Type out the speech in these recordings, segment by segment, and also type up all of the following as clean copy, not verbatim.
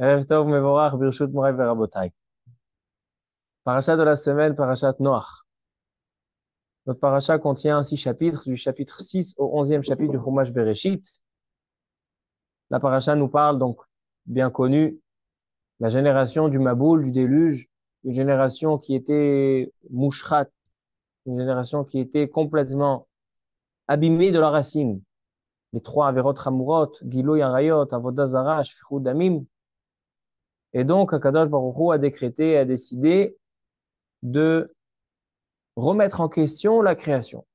Erev Tov Mevorach, Birshut Moray Verabotai. Parasha de la semaine, Parashat Noach. Notre parasha contient 6 chapitres, du chapitre 6 au 11e chapitre du Chumash Bereshit. La parasha nous parle donc, bien connu, la génération du Maboul, du déluge, une génération qui était mouchrat, une génération qui était complètement abîmée de la racine. Les 3 Averot Hamurot, Giloy Arayot, Avodah Zarah, Shfichut Damim. Et donc, Akadosh Baruch Hu a décrété, a décidé de remettre en question la création.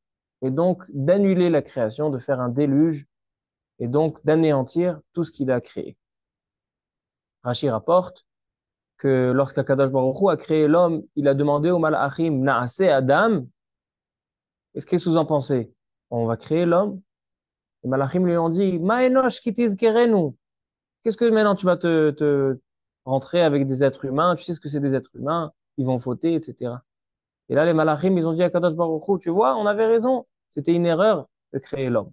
Et donc d'annuler la création, de faire un déluge, et donc d'anéantir tout ce qu'il a créé. Rashi rapporte que lorsqu'Akadosh Baruch Hu a créé l'homme, il a demandé au Malachim, Naase Adam, qu'est-ce que vous en pensez? On va créer l'homme? Les Malachim lui ont dit, Ma'enosh kitizkerenu. Qu'est-ce que maintenant tu vas te rentrer avec des êtres humains? Tu sais ce que c'est des êtres humains, ils vont fauter, etc. Et là, les Malachim, ils ont dit à Kadosh Baruch Hu, tu vois, on avait raison. C'était une erreur de créer l'homme.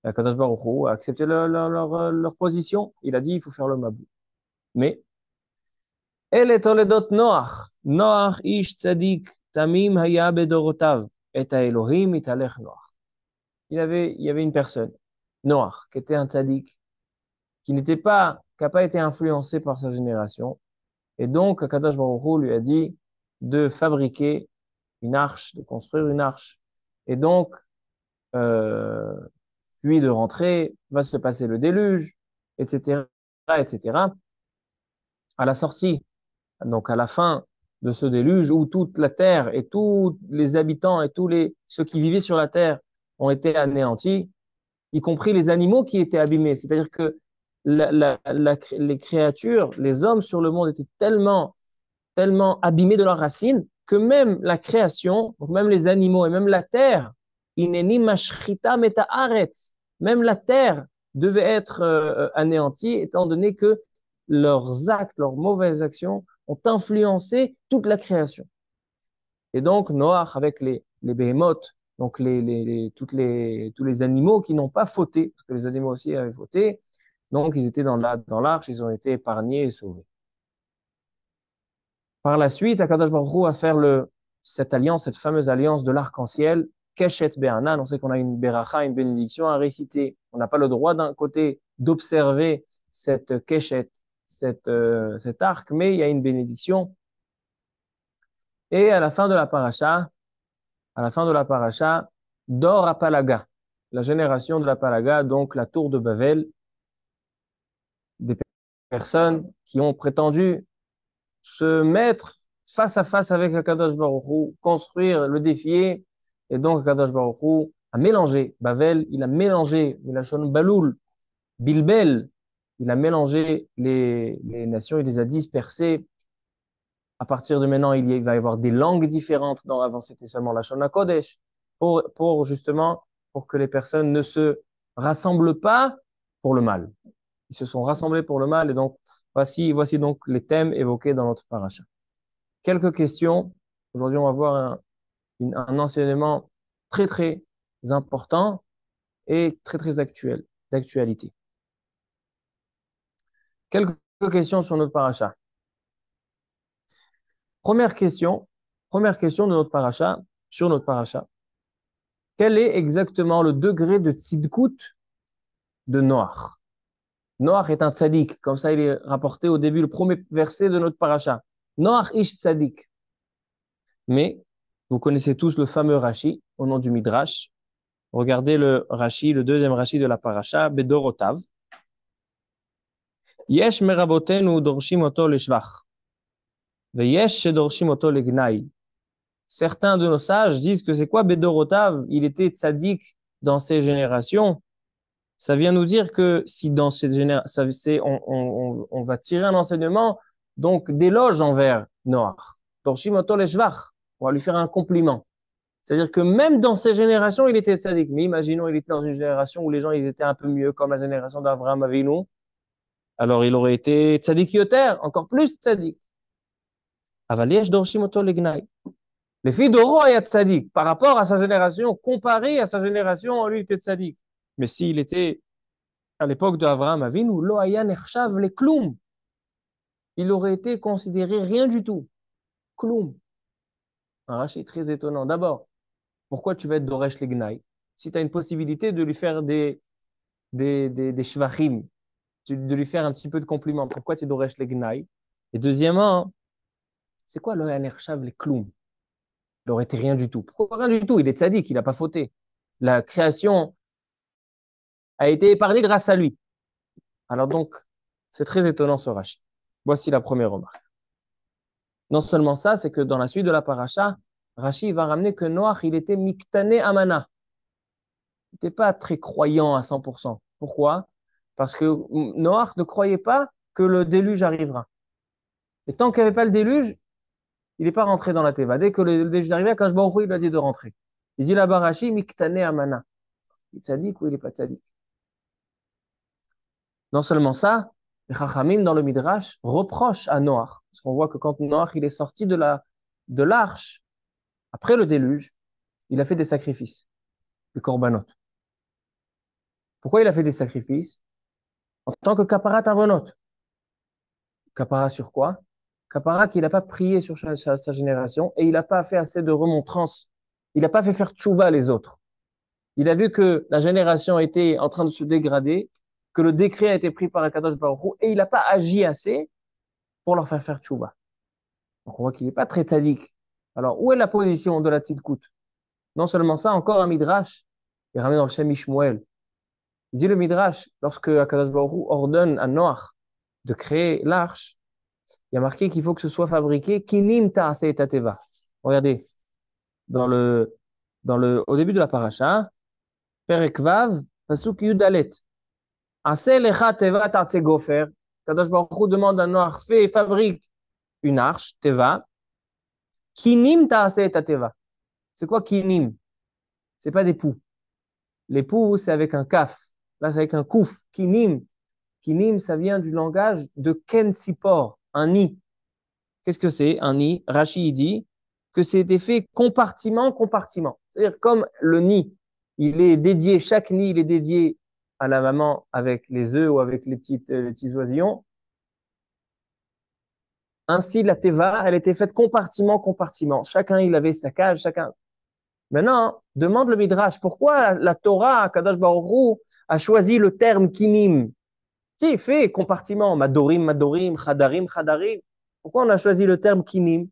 Et Kadosh Baruch Hu a accepté leur position. Il a dit, il faut faire le mabou. Mais, elle est toledot Noach. Noach ish tzadik tamim haya bedorotav. Et à Elohim italech Noach. Il y avait une personne, Noach, qui était un tzadik, qui n'a pas été influencé par sa génération. Et donc, Kadosh Baruch Hu lui a dit de fabriquer une arche, de construire une arche. Et donc, euh, puis de rentrer, va se passer le déluge, etc., etc. À la sortie, donc à la fin de ce déluge où toute la terre et tous les habitants et ceux qui vivaient sur la terre ont été anéantis, y compris les animaux qui étaient abîmés. C'est-à-dire que les créatures, les hommes sur le monde étaient tellement abîmés de leurs racines que même la création, donc même les animaux et même la terre, ineni mashrita meta aretz, même la terre devait être anéantie étant donné que leurs actes, leurs mauvaises actions ont influencé toute la création. Et donc Noach avec les béhémotes, donc tous les animaux qui n'ont pas fauté, parce que les animaux aussi avaient fauté, donc ils étaient dans l'arche, ils ont été épargnés et sauvés. Par la suite, Akadosh Baruch Hu va faire cette alliance, cette fameuse alliance de l'arc-en-ciel, Keshet Be'anan. On sait qu'on a une beracha, une bénédiction à réciter. On n'a pas le droit d'un côté d'observer cette Keshet, cet arc, mais il y a une bénédiction. Et à la fin de la paracha, Dor Apalaga, la génération de la Palaga, donc la tour de Babel, des personnes qui ont prétendu se mettre face à face avec Akadosh Baruch Hu, construire, le défier. Et donc, Akadosh Baruch Hu a mélangé. Bavel, il a mélangé, Milachon Baloul, Bilbel, il a mélangé les nations, il les a dispersées. À partir de maintenant, il va y avoir des langues différentes. Avant, c'était seulement la Shona Kodesh. Justement, pour que les personnes ne se rassemblent pas pour le mal. Ils se sont rassemblés pour le mal. Et donc, voici donc les thèmes évoqués dans notre paracha. Quelques questions. Aujourd'hui, on va voir un enseignement très, très important et très, très actuel, d'actualité. Quelques questions sur notre paracha. Première question de notre paracha, sur notre paracha. Quel est exactement le degré de tzidkout de Noach? Noach est un tzaddik, comme ça il est rapporté au début, le premier verset de notre paracha. Noach ish tzaddik. Mais vous connaissez tous le fameux Rashi au nom du Midrash. Regardez le Rashi, le deuxième Rashi de la paracha, Bedorotav. Yesh merabotenu dorshim oto leshvach. Veyesh shedorshim oto legnai. Certains de nos sages disent que c'est quoi Bedorotav? Il était tzaddik dans ses générations. Ça vient nous dire que si dans ces générations, on va tirer un enseignement, donc d'éloge envers Noach. Dorshim oto leshvach. On va lui faire un compliment. C'est-à-dire que même dans ces générations, il était tzaddik. Mais imaginons, il était dans une génération où les gens, ils étaient un peu mieux, comme la génération d'Avraham Avinu. Alors, il aurait été tzaddik yoter, encore plus tzaddik. Aval yesh dorshim oto legnai. Les filles d'Oro ayat tzaddik. Par rapport à sa génération, comparé à sa génération, lui, il était tzaddik. Mais s'il était à l'époque d'Avraham Avinu, lo haya nechshav le kloum. il aurait été considéré rien du tout. Kloum. Un Rashi très étonnant. D'abord, pourquoi tu vas être Doresh Legnaï? Si tu as une possibilité de lui faire des shvachim, de lui faire un petit peu de compliments, pourquoi tu es Doresh Legnaï? Et deuxièmement, c'est quoi le Hanershav, les Kloum? Il aurait été rien du tout. Pourquoi rien du tout? Il est tzaddik, il n'a pas fauté. La création a été épargnée grâce à lui. Alors donc, c'est très étonnant ce Rashi. Voici la première remarque. Non seulement ça, c'est que dans la suite de la paracha, Rashi va ramener que Noach, il était miktane amana. Il n'était pas très croyant à 100%. Pourquoi? Parce que Noach ne croyait pas que le déluge arrivera. Et tant qu'il n'y avait pas le déluge, il n'est pas rentré dans la Teva. Dès que le déluge arrivait, quand je il lui a dit de rentrer. Il dit là-bas Rashi, miktane amana. Il est tzaddik ou il n'est pas tzaddik? Non seulement ça, les Chachamim dans le Midrash reprochent à Noach. Parce qu'on voit que quand Noach il est sorti de l'arche, après le déluge, il a fait des sacrifices, des korbanot. Pourquoi il a fait des sacrifices? En tant que kaparat avonot. Kapara sur quoi? Kapara qu'il n'a pas prié sur sa génération et il n'a pas fait assez de remontrances. Il n'a pas fait faire tchouva les autres. Il a vu que la génération était en train de se dégrader, que le décret a été pris par Akadosh Baruch Hu, et il n'a pas agi assez pour leur faire tchouva. Donc on voit qu'il n'est pas très tzaddik. Alors où est la position de la tzidkout? Non seulement ça, encore un midrash, il est ramené dans le Shem Ishmuel. Il dit le midrash, lorsque Akadosh Baruch Hu ordonne à Noach de créer l'arche, il y a marqué qu'il faut que ce soit fabriqué kinim ta'aseh tateva. Regardez, au début de la paracha, Perek Vav, pasuk Yudalet. Aseh lecha teva ta'atse gofer. Kadosh Baruch Hu demande à Noach, fabrique une arche, teva. Kinim ta'aseh tateva. C'est quoi kinim? C'est pas des poux. Les poux, c'est avec un kaf. Là, c'est avec un kouf. Kinim. Kinim, ça vient du langage de ken sipor, un nid. Qu'est-ce que c'est un nid? Rashi dit que c'était fait compartiment, compartiment. C'est-à-dire comme le nid, il est dédié, chaque nid, il est dédié à la maman avec les œufs ou avec les petits oisillons. Ainsi, la teva, elle était faite compartiment, compartiment. Chacun, il avait sa cage, chacun. Maintenant, demande le Midrash, pourquoi la Torah, Kadosh Baruch Hu, a choisi le terme kinim? Si, il fait compartiment, madorim, madorim, chadarim, chadarim. Pourquoi on a choisi le terme kinim?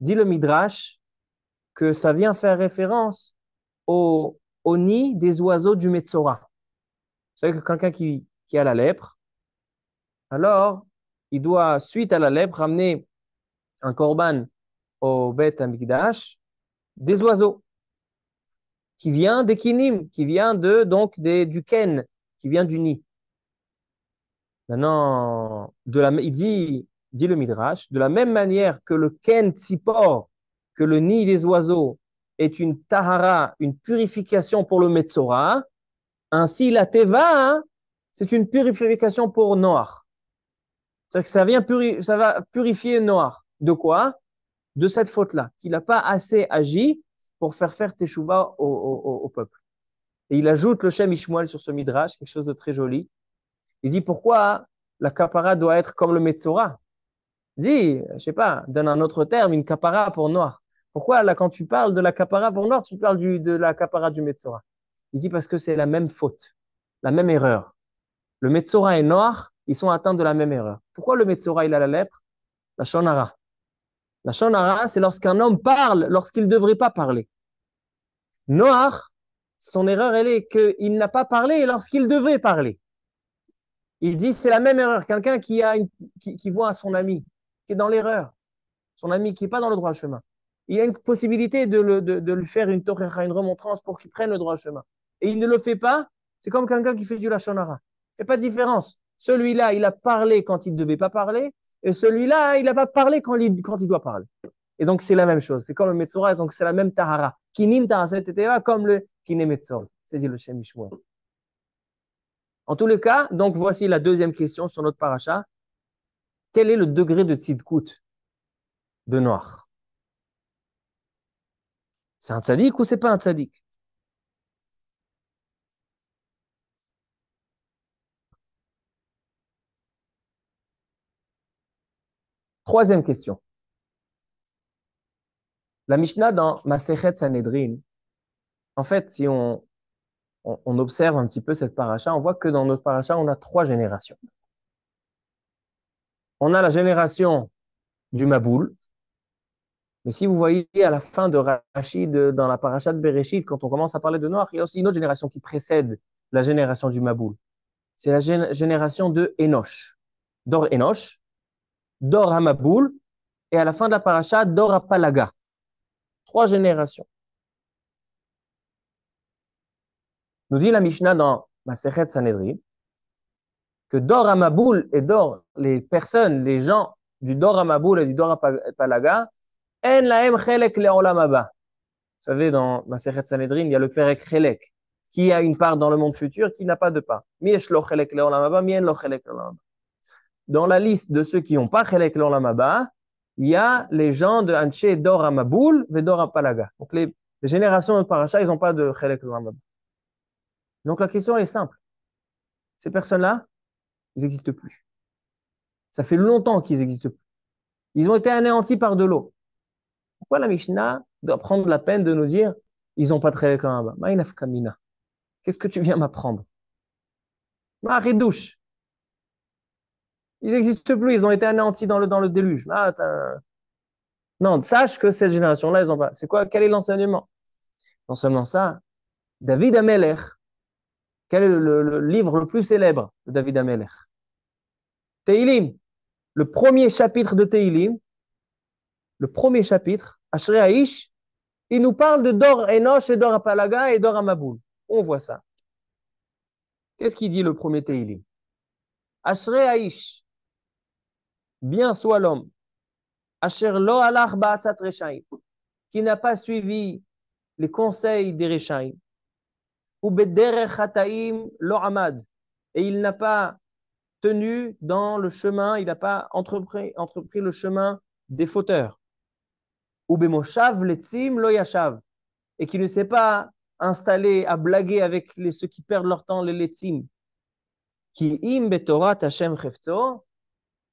Dit le Midrash que ça vient faire référence au nid des oiseaux du Metzora. Vous savez que quelqu'un qui a la lèpre, alors il doit, suite à la lèpre, ramener un korban au Beth Amikdash des oiseaux qui vient des kinim, qui vient du ken, qui vient du nid. Maintenant, dit le Midrash, de la même manière que le ken tzipor, que le nid des oiseaux est une tahara, une purification pour le Metzora, ainsi la teva, hein, c'est une purification pour Noach. C'est-à-dire que ça va purifier Noach. De quoi? De cette faute-là, qu'il n'a pas assez agi pour faire teshuva au peuple. Et il ajoute le Shem Ishmuel sur ce midrash, quelque chose de très joli. Il dit pourquoi la kapara doit être comme le Metzora. Il dit, je sais pas, donne un autre terme, une kapara pour Noach. Pourquoi là, quand tu parles de la kapara pour Noach, tu parles de la kapara du Metzora? Il dit parce que c'est la même faute, la même erreur. Le Metzora et Noach, ils sont atteints de la même erreur. Pourquoi le Metzora, il a la lèpre? La shonara. La shonara, c'est lorsqu'un homme parle lorsqu'il ne devrait pas parler. Noach, son erreur, elle est qu'il n'a pas parlé lorsqu'il devait parler. Il dit c'est la même erreur. Quelqu'un qui voit son ami, qui est dans l'erreur, son ami qui n'est pas dans le droit chemin. Il a une possibilité de lui faire une torecha, une remontrance pour qu'il prenne le droit chemin. Et il ne le fait pas, c'est comme quelqu'un qui fait du lachon hara. Il n'y a pas de différence. Celui-là, il a parlé quand il ne devait pas parler, et celui-là, il n'a pas parlé quand il doit parler. Et donc, c'est la même chose. C'est comme le Metzora, donc c'est la même tahara. Kinim tahara comme le kine Metzora. C'est dit le Shem Mishmuel. En tous les cas, donc voici la deuxième question sur notre paracha. Quel est le degré de tzidkout de Noach? C'est un tzaddik ou c'est pas un tzaddik? Troisième question. La Mishnah dans Masechet Sanhedrin, en fait, si on observe un petit peu cette paracha, on voit que dans notre paracha, on a trois générations. On a la génération du Maboul, mais si vous voyez à la fin de Rachid, dans la paracha de Bereshit, quand on commence à parler de Noach, il y a aussi une autre génération qui précède la génération du Maboul. C'est la génération de Enoch. Dor Enoch, Dor Hamaboul, et à la fin de la paracha, Dor Apalaga. Trois générations. Nous dit la Mishnah dans Masechet Sanhedrin que Dor Hamaboul et Dor, les personnes, les gens du Dor Hamaboul et du Dor Apalaga, En lahem chelek le'olam haba. Vous savez, dans Masechet Sanhedrin, il y a le Perek Chelek, qui a une part dans le monde futur, qui n'a pas de part. Mi yesh lo chelek le'olam haba, mi en lo chelek le'olam haba. Dans la liste de ceux qui n'ont pas chelek le'olam haba, il y a les gens de Anshe Dor Hamaboul et Dor Apalaga. Donc les générations de Paracha, ils n'ont pas de chelek le'olam haba. Donc la question elle est simple. Ces personnes-là, ils n'existent plus. Ça fait longtemps qu'ils n'existent plus. Ils ont été anéantis par de l'eau. Pourquoi la Mishnah doit prendre la peine de nous dire ils n'ont pas de chelek le'olam haba? Ma'inaf kamina. Qu'est-ce que tu viens m'apprendre? Ma'aridouche. Ils n'existent plus, ils ont été anéantis dans le déluge. Non, sache que cette génération-là, ils n'ont pas. C'est quoi? Quel est l'enseignement? Non seulement ça, David Amelech, quel est le livre le plus célèbre de David Amelech? Teilim. Le premier chapitre de Teilim, le premier chapitre, Ashrei Haïsh, il nous parle de Dor Enoch et Dor Apalaga et Dor Hamaboul. On voit ça. Qu'est-ce qu'il dit le premier Teilim? Ashrei Haïsh, bien soit l'homme, Asher lo alach ba'atzat reshaim, qui n'a pas suivi les conseils des reshaim, ou bederech hataim lo amad, et il n'a pas tenu dans le chemin, il n'a pas entrepris le chemin des fauteurs, ou bemoshav letzim lo yashav, et qui ne s'est pas installé à blaguer avec ceux qui perdent leur temps, les letzim, qui im betorat Hashem chefto,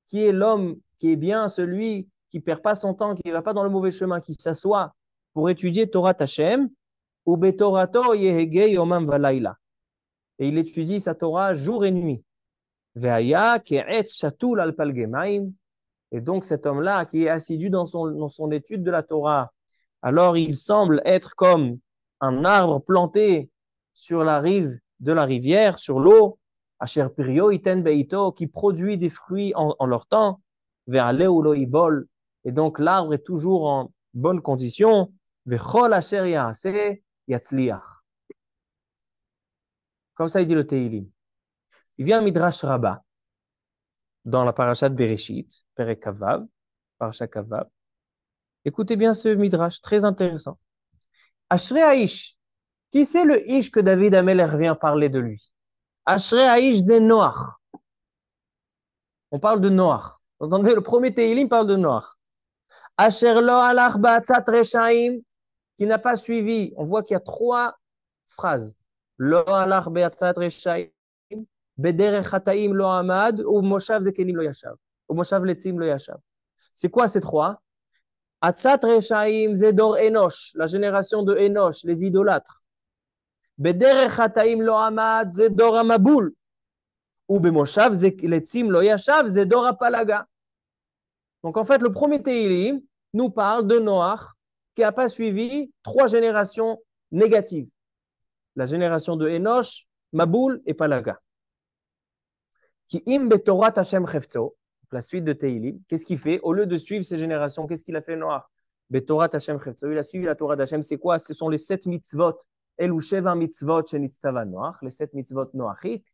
qui est l'homme qui est bien celui qui ne perd pas son temps, qui ne va pas dans le mauvais chemin, qui s'assoit pour étudier Torah Hashem, ou betorato yehege yomam valayla. Et il étudie sa Torah jour et nuit. Ve'aya ke'et shatul al palgemaim. Et donc cet homme-là qui est assidu dans son étude de la Torah, alors il semble être comme un arbre planté sur la rive de la rivière, sur l'eau, asher pirio iten beito, qui produit des fruits en leur temps, ve'ale ulo ibol. Et donc l'arbre est toujours en bonne condition, ve'chol asher ya'aseh yatzliach. Comme ça il dit le Teilim. Il vient Midrash Rabbah dans la parasha de Bereshit, Perek Kavav, parasha Kavav. Écoutez bien ce Midrash, très intéressant. Ashrei Haïsh, qui c'est le Ish que David Amelech vient parler de lui? Ashrei Haïsh c'est Noach. On parle de Noach. Vous entendez, le premier Teilim parle de Noach. Asher lo alach ba'atzat reshaim, qui n'a pas suivi. On voit qu'il y a trois phrases. Lo alach ba'atzat reshaim, bederech hataim lo amad, ou moshav zekenim lo yashav, ou moshav letzim lo yashav. C'est quoi ces trois? Atzat reshaim zedor Enoch, la génération de Enoch, les idolâtres. Bederech hataim lo amad zedor Hamaboul, ou bemoshav letzim lo yashav zedor Apalaga. Donc en fait, le premier Teilim nous parle de Noach qui n'a pas suivi trois générations négatives. La génération de Enoch, Maboul et Palaga. Qui im betorat Hashem chefto, la suite de Teilim, qu'est-ce qu'il fait? Au lieu de suivre ces générations, qu'est-ce qu'il a fait Noach? Betorat Hashem chefto, il a suivi la Torah d'Hashem. C'est quoi? Ce sont les 7 mitzvot. El ou sheva mitzvot shenitztava Noach, les 7 mitzvot noachiques.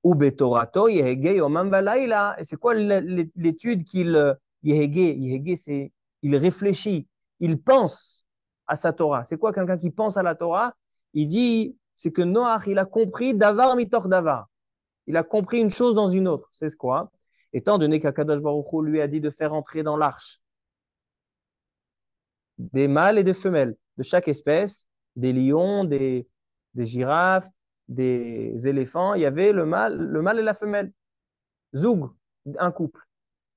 Ou betorato yehege yomam valayla. Et c'est quoi l'étude qu'il yehege, c'est il réfléchit, il pense à sa Torah. C'est quoi quelqu'un qui pense à la Torah? Il dit, c'est que Noach, il a compris davar mitor davar. Il a compris une chose dans une autre. C'est quoi? Étant donné qu'Akadosh Baruch Hu lui a dit de faire entrer dans l'arche des mâles et des femelles de chaque espèce, des lions, des girafes, des éléphants, il y avait le mâle et la femelle. Zoug, un couple.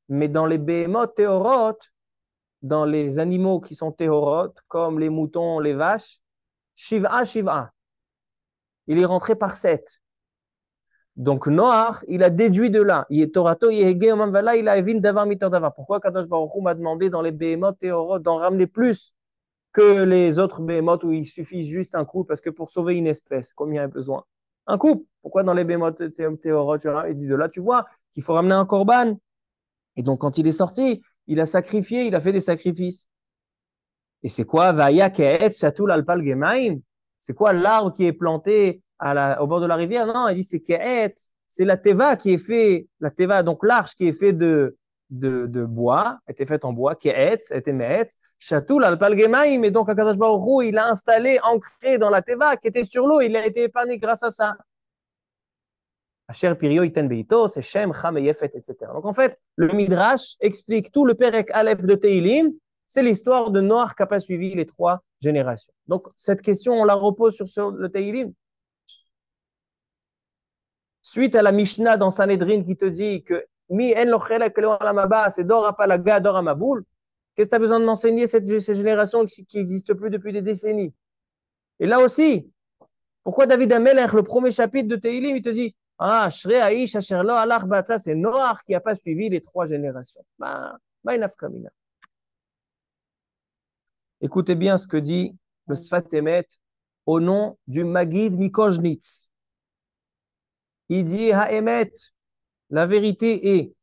Mais dans les behémoth théorotes, dans les animaux qui sont théorotes, comme les moutons, les vaches, Shiva, Shiva. Il est rentré par 7. Donc, Noach, il a déduit de là. Il est Torato, il a évin davar mitor davar. Pourquoi Kadosh Baruch Hu m'a demandé dans les behémoth théorotes d'en ramener plus que les autres behémoth où il suffit juste un couple, parce que pour sauver une espèce, combien il y a besoin? Un couple. Pourquoi dans les behémoth théorotes, il dit de là, tu vois qu'il faut ramener un korban. Et donc, quand il est sorti, il a sacrifié, il a fait des sacrifices. Et c'est quoi? Vaya ke'etz shatul alpal gemaim. C'est quoi l'arbre qui est planté au bord de la rivière? Non, il dit c'est ke'etz. C'est la teva qui est fait, la teva, donc l'arche qui est fait de bois, était faite en bois, ke'etz, était me'etz, shatul alpal gemaim. Et donc, Akadosh Baruch Hu, il a installé, ancré dans la teva qui était sur l'eau, il a été épargné grâce à ça. Asher pirio iten beito, c'est Shem, Cham et Yefet, etc. Donc en fait, le Midrash explique tout le Perek Aleph de Teilim, c'est l'histoire de Noach qui n'a pas suivi les 3 générations. Donc cette question, on la repose sur le Teilim. Suite à la Mishnah dans Sanhedrin qui te dit que Mi en lochelek l'olamaba, c'est Dor Apalaga, Dor Amaboul, qu'est-ce que tu as besoin de m'enseigner ces générations qui n'existent plus depuis des décennies? Et là aussi, pourquoi David Amelech, le premier chapitre de Teilim, il te dit ah, Shrei Aish Asher Lo Alach Batza, c'est Noach qui n'a pas suivi les 3 générations. Écoutez bien ce que dit le Sfat Emet au nom du Magid Mikojnitz. Il dit Ha'emet, la vérité est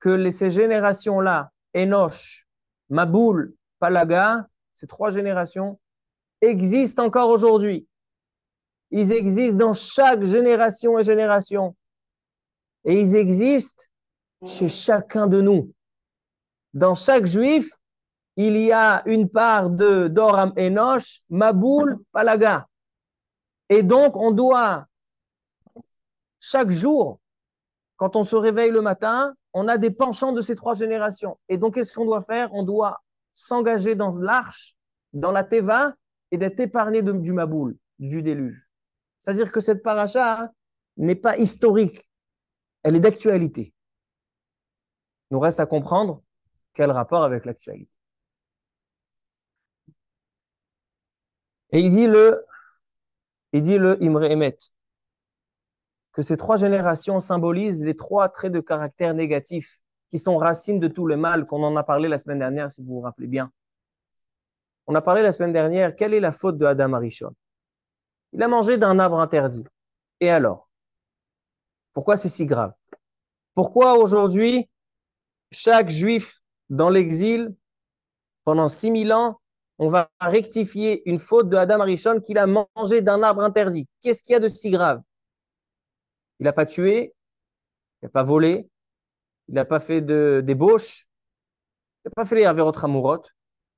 que ces générations-là, Enoch, Maboul, Palaga, ces 3 générations, existent encore aujourd'hui. Ils existent dans chaque génération et génération. Et ils existent chez chacun de nous. Dans chaque juif, il y a une part de Doram Enoch, Maboul, Palaga. Et donc, on doit, chaque jour, quand on se réveille le matin, on a des penchants de ces 3 générations. Et donc, qu'est-ce qu'on doit faire? On doit s'engager dans l'arche, dans la Teva, et d'être épargné du Maboul, du déluge. C'est-à-dire que cette paracha n'est pas historique, elle est d'actualité. Il nous reste à comprendre quel rapport avec l'actualité. Et il dit le Imre Emet, que ces 3 générations symbolisent les 3 traits de caractère négatifs qui sont racines de tout le mal, qu'on en a parlé la semaine dernière, si vous vous rappelez bien. On a parlé la semaine dernière, quelle est la faute de Adam Arishon? Il a mangé d'un arbre interdit. Et alors? Pourquoi c'est si grave? Pourquoi aujourd'hui, chaque juif dans l'exil, pendant 6000 ans, on va rectifier une faute de Adam Arishon qu'il a mangé d'un arbre interdit? Qu'est-ce qu'il y a de si grave? Il n'a pas tué, il n'a pas volé, il n'a pas fait de débauche, il n'a pas fait les averot hamurot,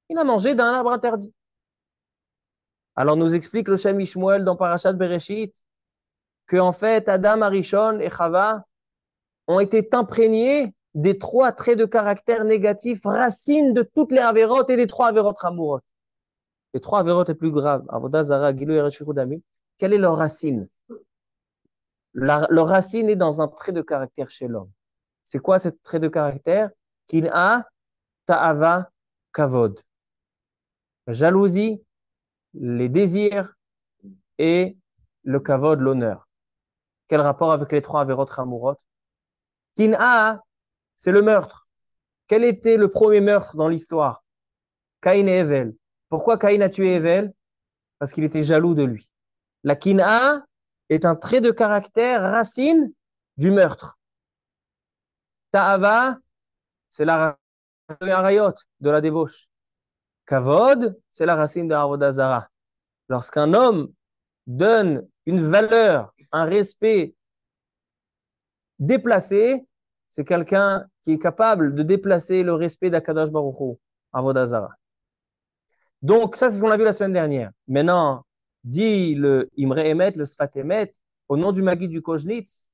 il a mangé d'un arbre interdit. Alors nous explique le Shem Ishmuel dans Parashat Bereshit que en fait Adam, Arishon et Chava ont été imprégnés des 3 traits de caractère négatifs, racines de toutes les averot et des 3 averot hamurot. Les 3 averot les plus graves, Avodah Zara, Gilui Eretz Shfichut Damim, quelle est leur racine? Leur racine est dans un trait de caractère chez l'homme. C'est quoi ce trait de caractère? Qu'il a ta'ava kavod. La jalousie, les désirs et le kavod, l'honneur. Quel rapport avec les 3 averot hamurot? Tin'a, c'est le meurtre. Quel était le premier meurtre dans l'histoire? Caïn et Evel. Pourquoi Caïn a tué Evel? Parce qu'il était jaloux de lui. La kin'a est un trait de caractère racine du meurtre. Ta'ava, c'est la racine de la débauche. Kavod, c'est la racine de Avodah Zara. Lorsqu'un homme donne une valeur, un respect déplacé, c'est quelqu'un qui est capable de déplacer le respect d'Akadosh Baruch Hu, Avodah Zara. Donc, ça, c'est ce qu'on a vu la semaine dernière. Maintenant, dit le Imre Emet, le Sfat Emet, au nom du Magid du Kojnitz,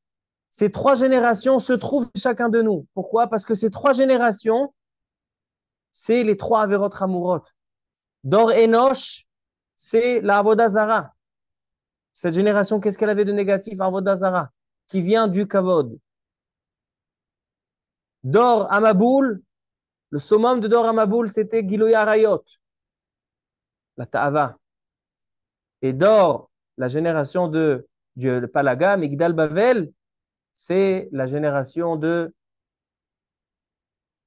ces 3 générations se trouvent chacun de nous. Pourquoi? Parce que ces 3 générations, c'est les 3 Averot Hamurot. Dor Enoch, c'est la Avodah Zara. Cette génération, qu'est-ce qu'elle avait de négatif? Avodah Zara, qui vient du Kavod. Dor Amaboul, le summum de Dor Amaboul, c'était Giloy Arayot, la Ta'ava. Et Dor, la génération de Palaga, Migdal Bavel, c'est la génération de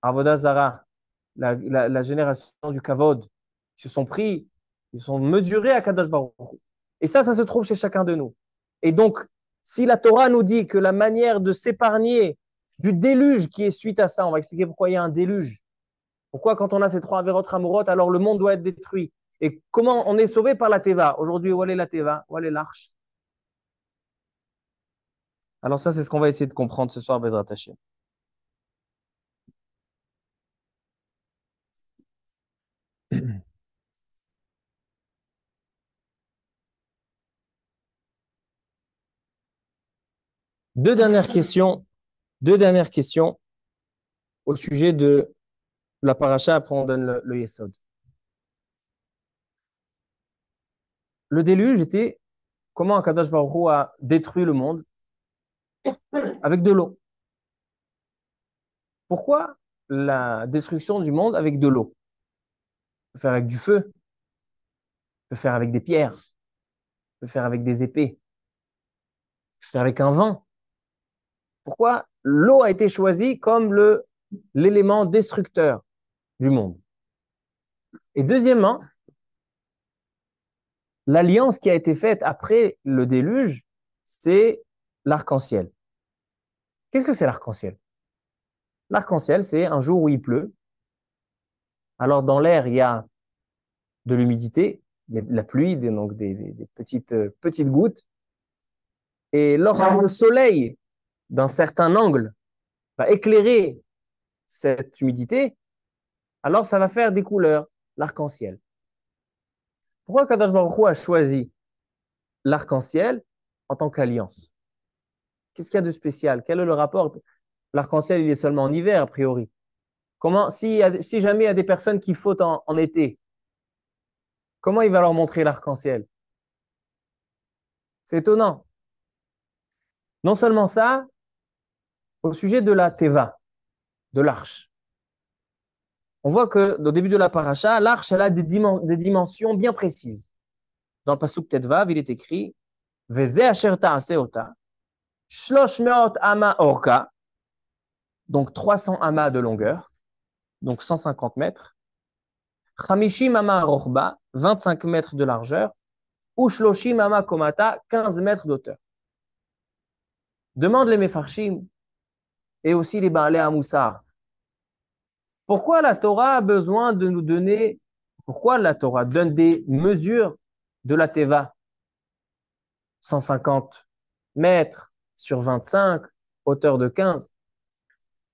Avodah Zara, la génération du Kavod. Ils se sont pris, ils sont mesurés à Kadosh Baruch Hu. Et ça se trouve chez chacun de nous. Et donc, si la Torah nous dit que la manière de s'épargner du déluge qui est suite à ça, on va expliquer pourquoi il y a un déluge. Pourquoi, quand on a ces trois Averot Hamorot, alors le monde doit être détruit. Et comment on est sauvé par la Teva. Aujourd'hui, où est la Teva? Où est l'arche? Alors ça, c'est ce qu'on va essayer de comprendre ce soir, Bezrat Hashem. Deux dernières questions, deux dernières questions au sujet de la paracha, après on donne le Yesod. Le déluge était comment Akadosh Baruch Hu a détruit le monde avec de l'eau. Pourquoi la destruction du monde avec de l'eau? On peut faire avec du feu, on peut faire avec des pierres, on peut faire avec des épées, on peut faire avec un vent. Pourquoi l'eau a été choisie comme l'élément destructeur du monde? Et deuxièmement, l'alliance qui a été faite après le déluge, c'est l'arc-en-ciel. Qu'est-ce que c'est l'arc-en-ciel? L'arc-en-ciel, c'est un jour où il pleut. Alors dans l'air, il y a de l'humidité, la pluie, donc des petites gouttes. Et lorsque le soleil, d'un certain angle, va éclairer cette humidité, alors ça va faire des couleurs, l'arc-en-ciel. Pourquoi Kadosh Baruch Hu a choisi l'arc-en-ciel en tant qu'alliance? Qu'est-ce qu'il y a de spécial? Quel est le rapport? L'arc-en-ciel, il est seulement en hiver, a priori. Si jamais il y a des personnes qui fautent en été, comment il va leur montrer l'arc-en-ciel? C'est étonnant. Non seulement ça, au sujet de la Teva, de l'arche. On voit que au début de la paracha, l'arche elle a des dimensions bien précises. Dans le pasuk Tetvav, il est écrit Veze asher ta'aseh ota, shlosh meot ama orka, donc 300 amas de longueur, donc 150 mètres, chamishim ama rochba, 25 mètres de largeur, ou shloshim ama komata, 15 mètres d'auteur. Demande les Mefarshim et aussi les Baalei Hamoussar. Pourquoi la Torah a besoin de nous donner, pourquoi la Torah donne des mesures de la Teva? 150 mètres sur 25, hauteur de 15.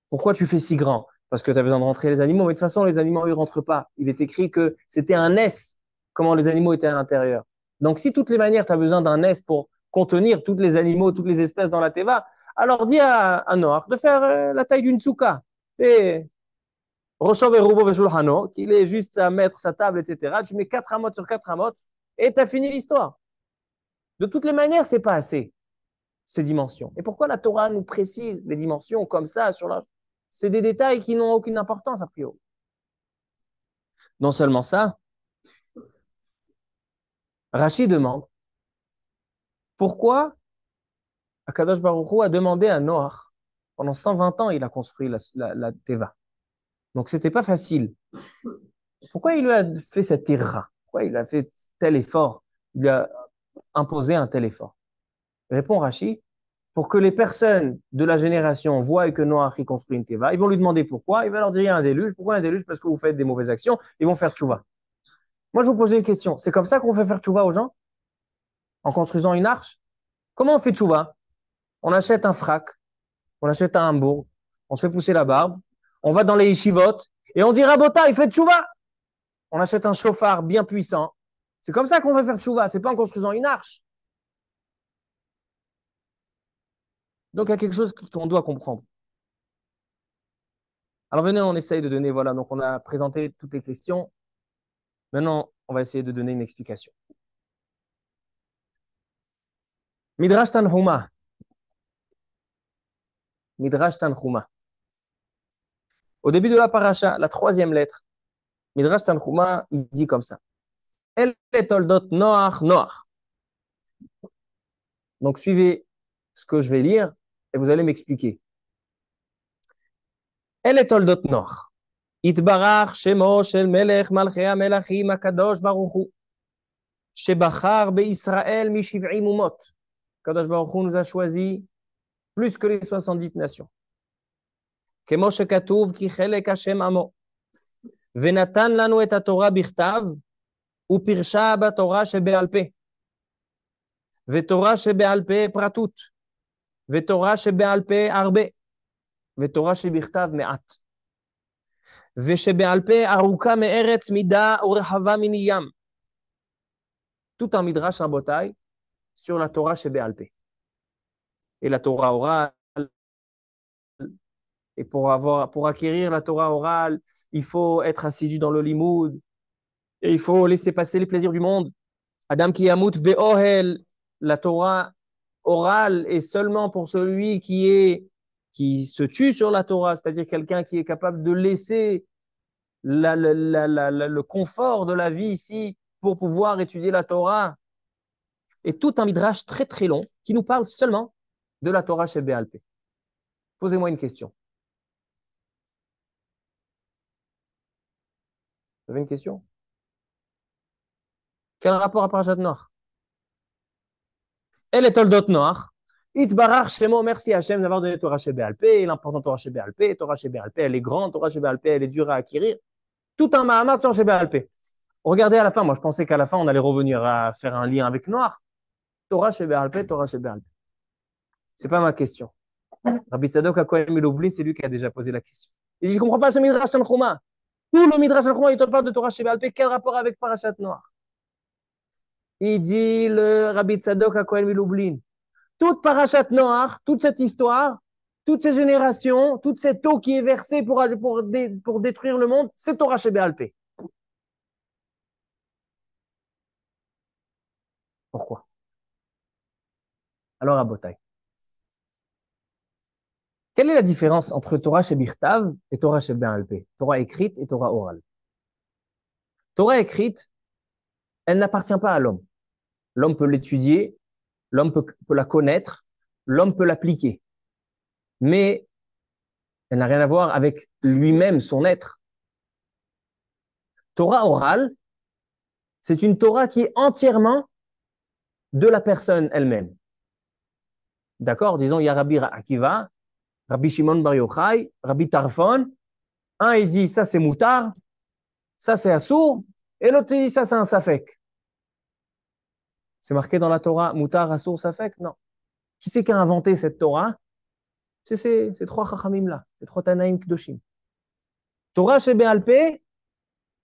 Pourquoi tu fais si grand? Parce que tu as besoin de rentrer les animaux. Mais de toute façon, les animaux, ils ne rentrent pas. Il est écrit que c'était un S, comment les animaux étaient à l'intérieur. Donc, si toutes les manières, tu as besoin d'un S pour contenir tous les animaux, toutes les espèces dans la Teva, alors dis à Noach de faire la taille d'une souka. Et Roshov et Rubo Veshulhano, qu'il est juste à mettre sa table, etc. Tu mets 4 amotes sur 4 amotes et tu as fini l'histoire. De toutes les manières, c'est pas assez, ces dimensions. Et pourquoi la Torah nous précise les dimensions comme ça sur la... C'est des détails qui n'ont aucune importance, a priori. Non seulement ça, Rachid demande pourquoi Akadosh Baruch Hu a demandé à Noach, pendant 120 ans, il a construit la Teva. Donc, c'était pas facile. Pourquoi il lui a fait cette ira? Pourquoi il a fait tel effort? Il a imposé un tel effort. Répond Rachid, pour que les personnes de la génération voient que Noach y construit une teva, ils vont lui demander pourquoi. Il va leur dire il y a un déluge. Pourquoi un déluge? Parce que vous faites des mauvaises actions. Ils vont faire tchouva. Moi, je vous pose une question. C'est comme ça qu'on fait faire tchouva aux gens? En construisant une arche? Comment on fait tchouva? On achète un frac, on achète un hambourg, on se fait pousser la barbe, on va dans les yeshivot et on dit Rabota, il fait tchouva. On achète un chauffard bien puissant. C'est comme ça qu'on va faire tchouva. C'est pas en construisant une arche. Donc, il y a quelque chose qu'on doit comprendre. Alors, venez, on essaye de donner, voilà, donc on a présenté toutes les questions. Maintenant, on va essayer de donner une explication. Midrash Tanhuma. Midrash Tanhuma. Au début de la paracha, la troisième lettre, Midrash Tanchuma, il dit comme ça. El toldot Noach, Noach. Donc, suivez ce que je vais lire et vous allez m'expliquer. El toldot Noach. Itbarach Shemo Shel Melech Malchei HaMelachim HaKadosh Baruch Hu. Shebachar be'Israël mishiv'im umot. Kadosh Baruch Hu nous a choisi plus que les 70 nations. Kemo shekatuv ki chelek Hashem amo. Venatan lanu et haTorah bichtav upirsha baTorah shebe'al peh. Vetorah shebe'al peh pratut. Vetorah shebe'al peh arbe. Vetorah shebichtav me'at. Veshebe'al peh aruka me'eretz mida urehava miniyam. Tout un midrash rabotai sur la Torah shebe'al peh. Et la Torah orale. Et pour acquérir la Torah orale, il faut être assidu dans le limoud. Et il faut laisser passer les plaisirs du monde. Adam ki yamut be'ohel, la Torah orale est seulement pour celui qui se tue sur la Torah, c'est-à-dire quelqu'un qui est capable de laisser le confort de la vie ici pour pouvoir étudier la Torah. Et tout un midrash très très long qui nous parle seulement de la Torah chez Be'al Peh. Posez-moi une question. Vous avez une question? Quel rapport à Parashat Noach? Elle est Toldot Noach. Itbarach Shemo, merci Hachem d'avoir donné Torah chez Be'al Peh. L'important Torah chez Be'al Peh. Torah chez Be'al Peh, elle est grande. Torah chez Be'al Peh, elle est dure à acquérir. Tout un Mahamar Torah chez Be'al Peh. Regardez à la fin. Moi, je pensais qu'à la fin, on allait revenir à faire un lien avec Noach. Torah chez Be'al Peh, Torah chez Be'al Peh. C'est pas ma question. Rabbi Tzadok HaKohen Milublin, c'est lui qui a déjà posé la question. Il dit, je ne comprends pas ce Midrash Tanchuma. Tout le Midrash Tanchuma, il te parle de Torah chez Be'al Peh. Quel rapport avec Parashat Noach? Il dit le Rabbi Tzadok HaKohen Milublin. Toute Parashat Noach, toute cette histoire, toutes ces générations, toute cette eau qui est versée pour détruire le monde, c'est Torah chez Be'al Peh. Pourquoi? Alors, Rabotai. Quelle est la différence entre Torah chez Birtav et Torah chez Be'al Peh? Torah écrite et Torah orale. Torah écrite, elle n'appartient pas à l'homme. L'homme peut l'étudier, l'homme peut la connaître, l'homme peut l'appliquer. Mais elle n'a rien à voir avec lui-même, son être. Torah orale, c'est une Torah qui est entièrement de la personne elle-même. D'accord? Disons, il y a Rabbi Akiva, Rabbi Shimon Bar Yochai, Rabbi Tarfon. Un, il dit, ça c'est moutar, ça c'est assour, et l'autre, il dit, ça c'est un safek. C'est marqué dans la Torah, moutar, assour, safek? Non. Qui c'est qui a inventé cette Torah? C'est ces trois chachamim-là, ces trois Tanaïm Kedoshim. Torah chez Be'al Peh,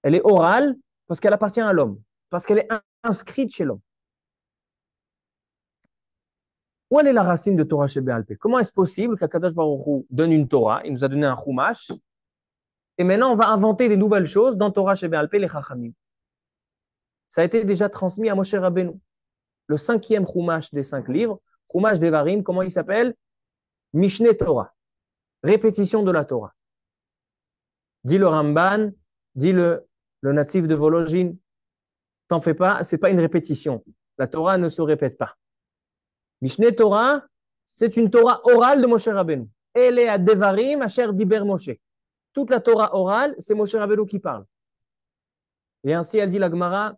elle est orale parce qu'elle appartient à l'homme, parce qu'elle est inscrite chez l'homme. Où est la racine de Torah chez Be'al Peh? Comment est-ce possible qu'Akadosh Baruch Hu donne une Torah, il nous a donné un chumash, et maintenant on va inventer des nouvelles choses dans Torah chez Be'al Peh, les chachamim? Ça a été déjà transmis à Moshe Rabbeinu. Le 5e chumash des 5 livres, chumash Devarim, comment il s'appelle? Mishneh Torah, répétition de la Torah. Dit le Ramban, dit le natif de Vologine, t'en fais pas, c'est pas une répétition. La Torah ne se répète pas. Mishneh Torah, c'est une Torah orale de Moshe Rabbeinu. Elle est à Devarim, à Cher Diber Moshe. Toute la Torah orale, c'est Moshe Rabbeinu qui parle. Et ainsi, elle dit la Gemara,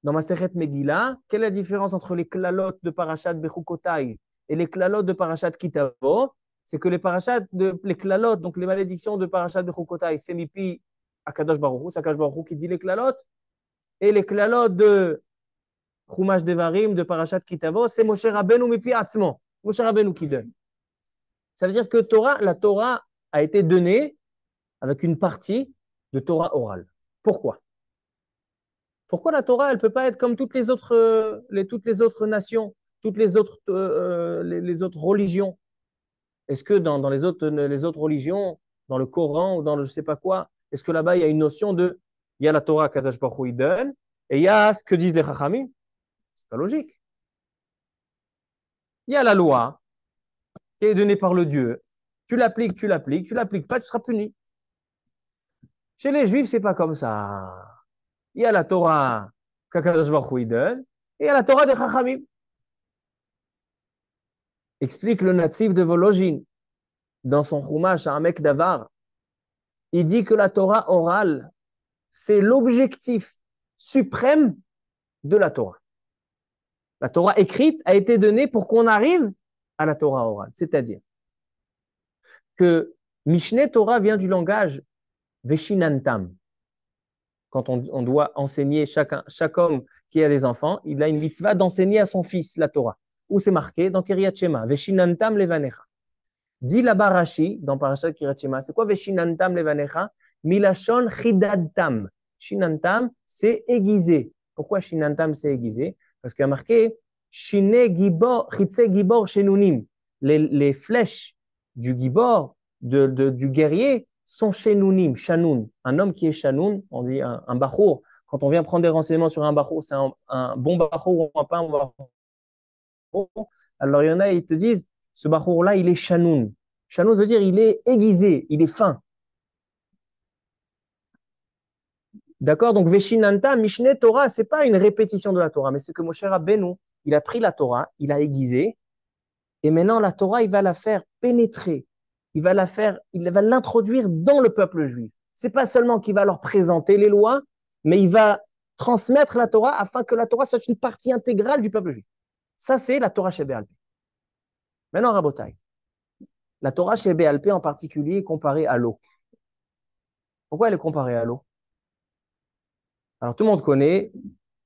dans Masechet Megillah, quelle est la différence entre les klalot de Parashat Bechukotai et les klalot de Parashat Kitavo? C'est que les klalot, donc les malédictions de Parashat Bechukotai, c'est Mipi Akadosh Baruch Hu, c'est Akadosh Baruch Hu qui dit les klalot, et les klalot de Chumash Devarim, de Parashat Kitavo, c'est Moshe Rabbeinu Mipi Atzmo, Moshe Rabbeinu qui donne. Ça veut dire que la Torah a été donnée avec une partie de Torah orale. Pourquoi? Pourquoi la Torah, elle ne peut pas être comme toutes les autres nations, toutes les autres religions? Est-ce que dans les autres religions, dans le Coran ou dans le je ne sais pas quoi, est-ce que là-bas, il y a une notion il y a la Torah qu'Akadosh Baruch Hu donne, et il y a ce que disent les Chachamim? C'est pas logique. Il y a la loi qui est donnée par le Dieu. Tu l'appliques pas, tu seras puni. Chez les Juifs, c'est pas comme ça. Il y a la Torah qu'Akadosh Baruch Hu donne, et il y a la Torah des Chachamim. Explique le natif de Volojine dans son Chumash à un mec d'Avar. Il dit que la Torah orale, c'est l'objectif suprême de la Torah. La Torah écrite a été donnée pour qu'on arrive à la Torah orale. C'est-à-dire que Mishneh Torah vient du langage Veshinantam. Quand on doit enseigner chaque homme qui a des enfants, il a une mitzvah d'enseigner à son fils la Torah. Où c'est marqué dans Kiryat Shema, Veshinantam levanecha. Dit là-bas Rashi, dans Parashat Kiryat Shema, c'est quoi Veshinantam levanecha? Milashon chidadtam. Shinantam, c'est aiguisé. Pourquoi Shinantam, c'est aiguisé? Parce qu'il y a marqué Shine Gibor, Chitze Gibor Shenunim. Les flèches du Gibor, du guerrier, sont Shenunim, Shanoun. Un homme qui est Shanoun, on dit un bachour. Quand on vient prendre des renseignements sur un bachour, c'est un bon bachour ou pas un bachour. Alors il y en a, ils te disent, ce bachour-là, il est Shanoun. Shanoun veut dire il est aiguisé, il est fin. D'accord? Donc, Veshinanta, Mishneh Torah, ce n'est pas une répétition de la Torah, mais c'est que Moshe Rabbeinu, il a pris la Torah, il a aiguisé, et maintenant la Torah, il va la faire pénétrer. Il va l'introduire dans le peuple juif. Ce n'est pas seulement qu'il va leur présenter les lois, mais il va transmettre la Torah afin que la Torah soit une partie intégrale du peuple juif. Ça, c'est la Torah chez Béalpé. Maintenant, Rabotai, la Torah chez Béalpé en particulier est comparée à l'eau. Pourquoi elle est comparée à l'eau? Alors, tout le monde connaît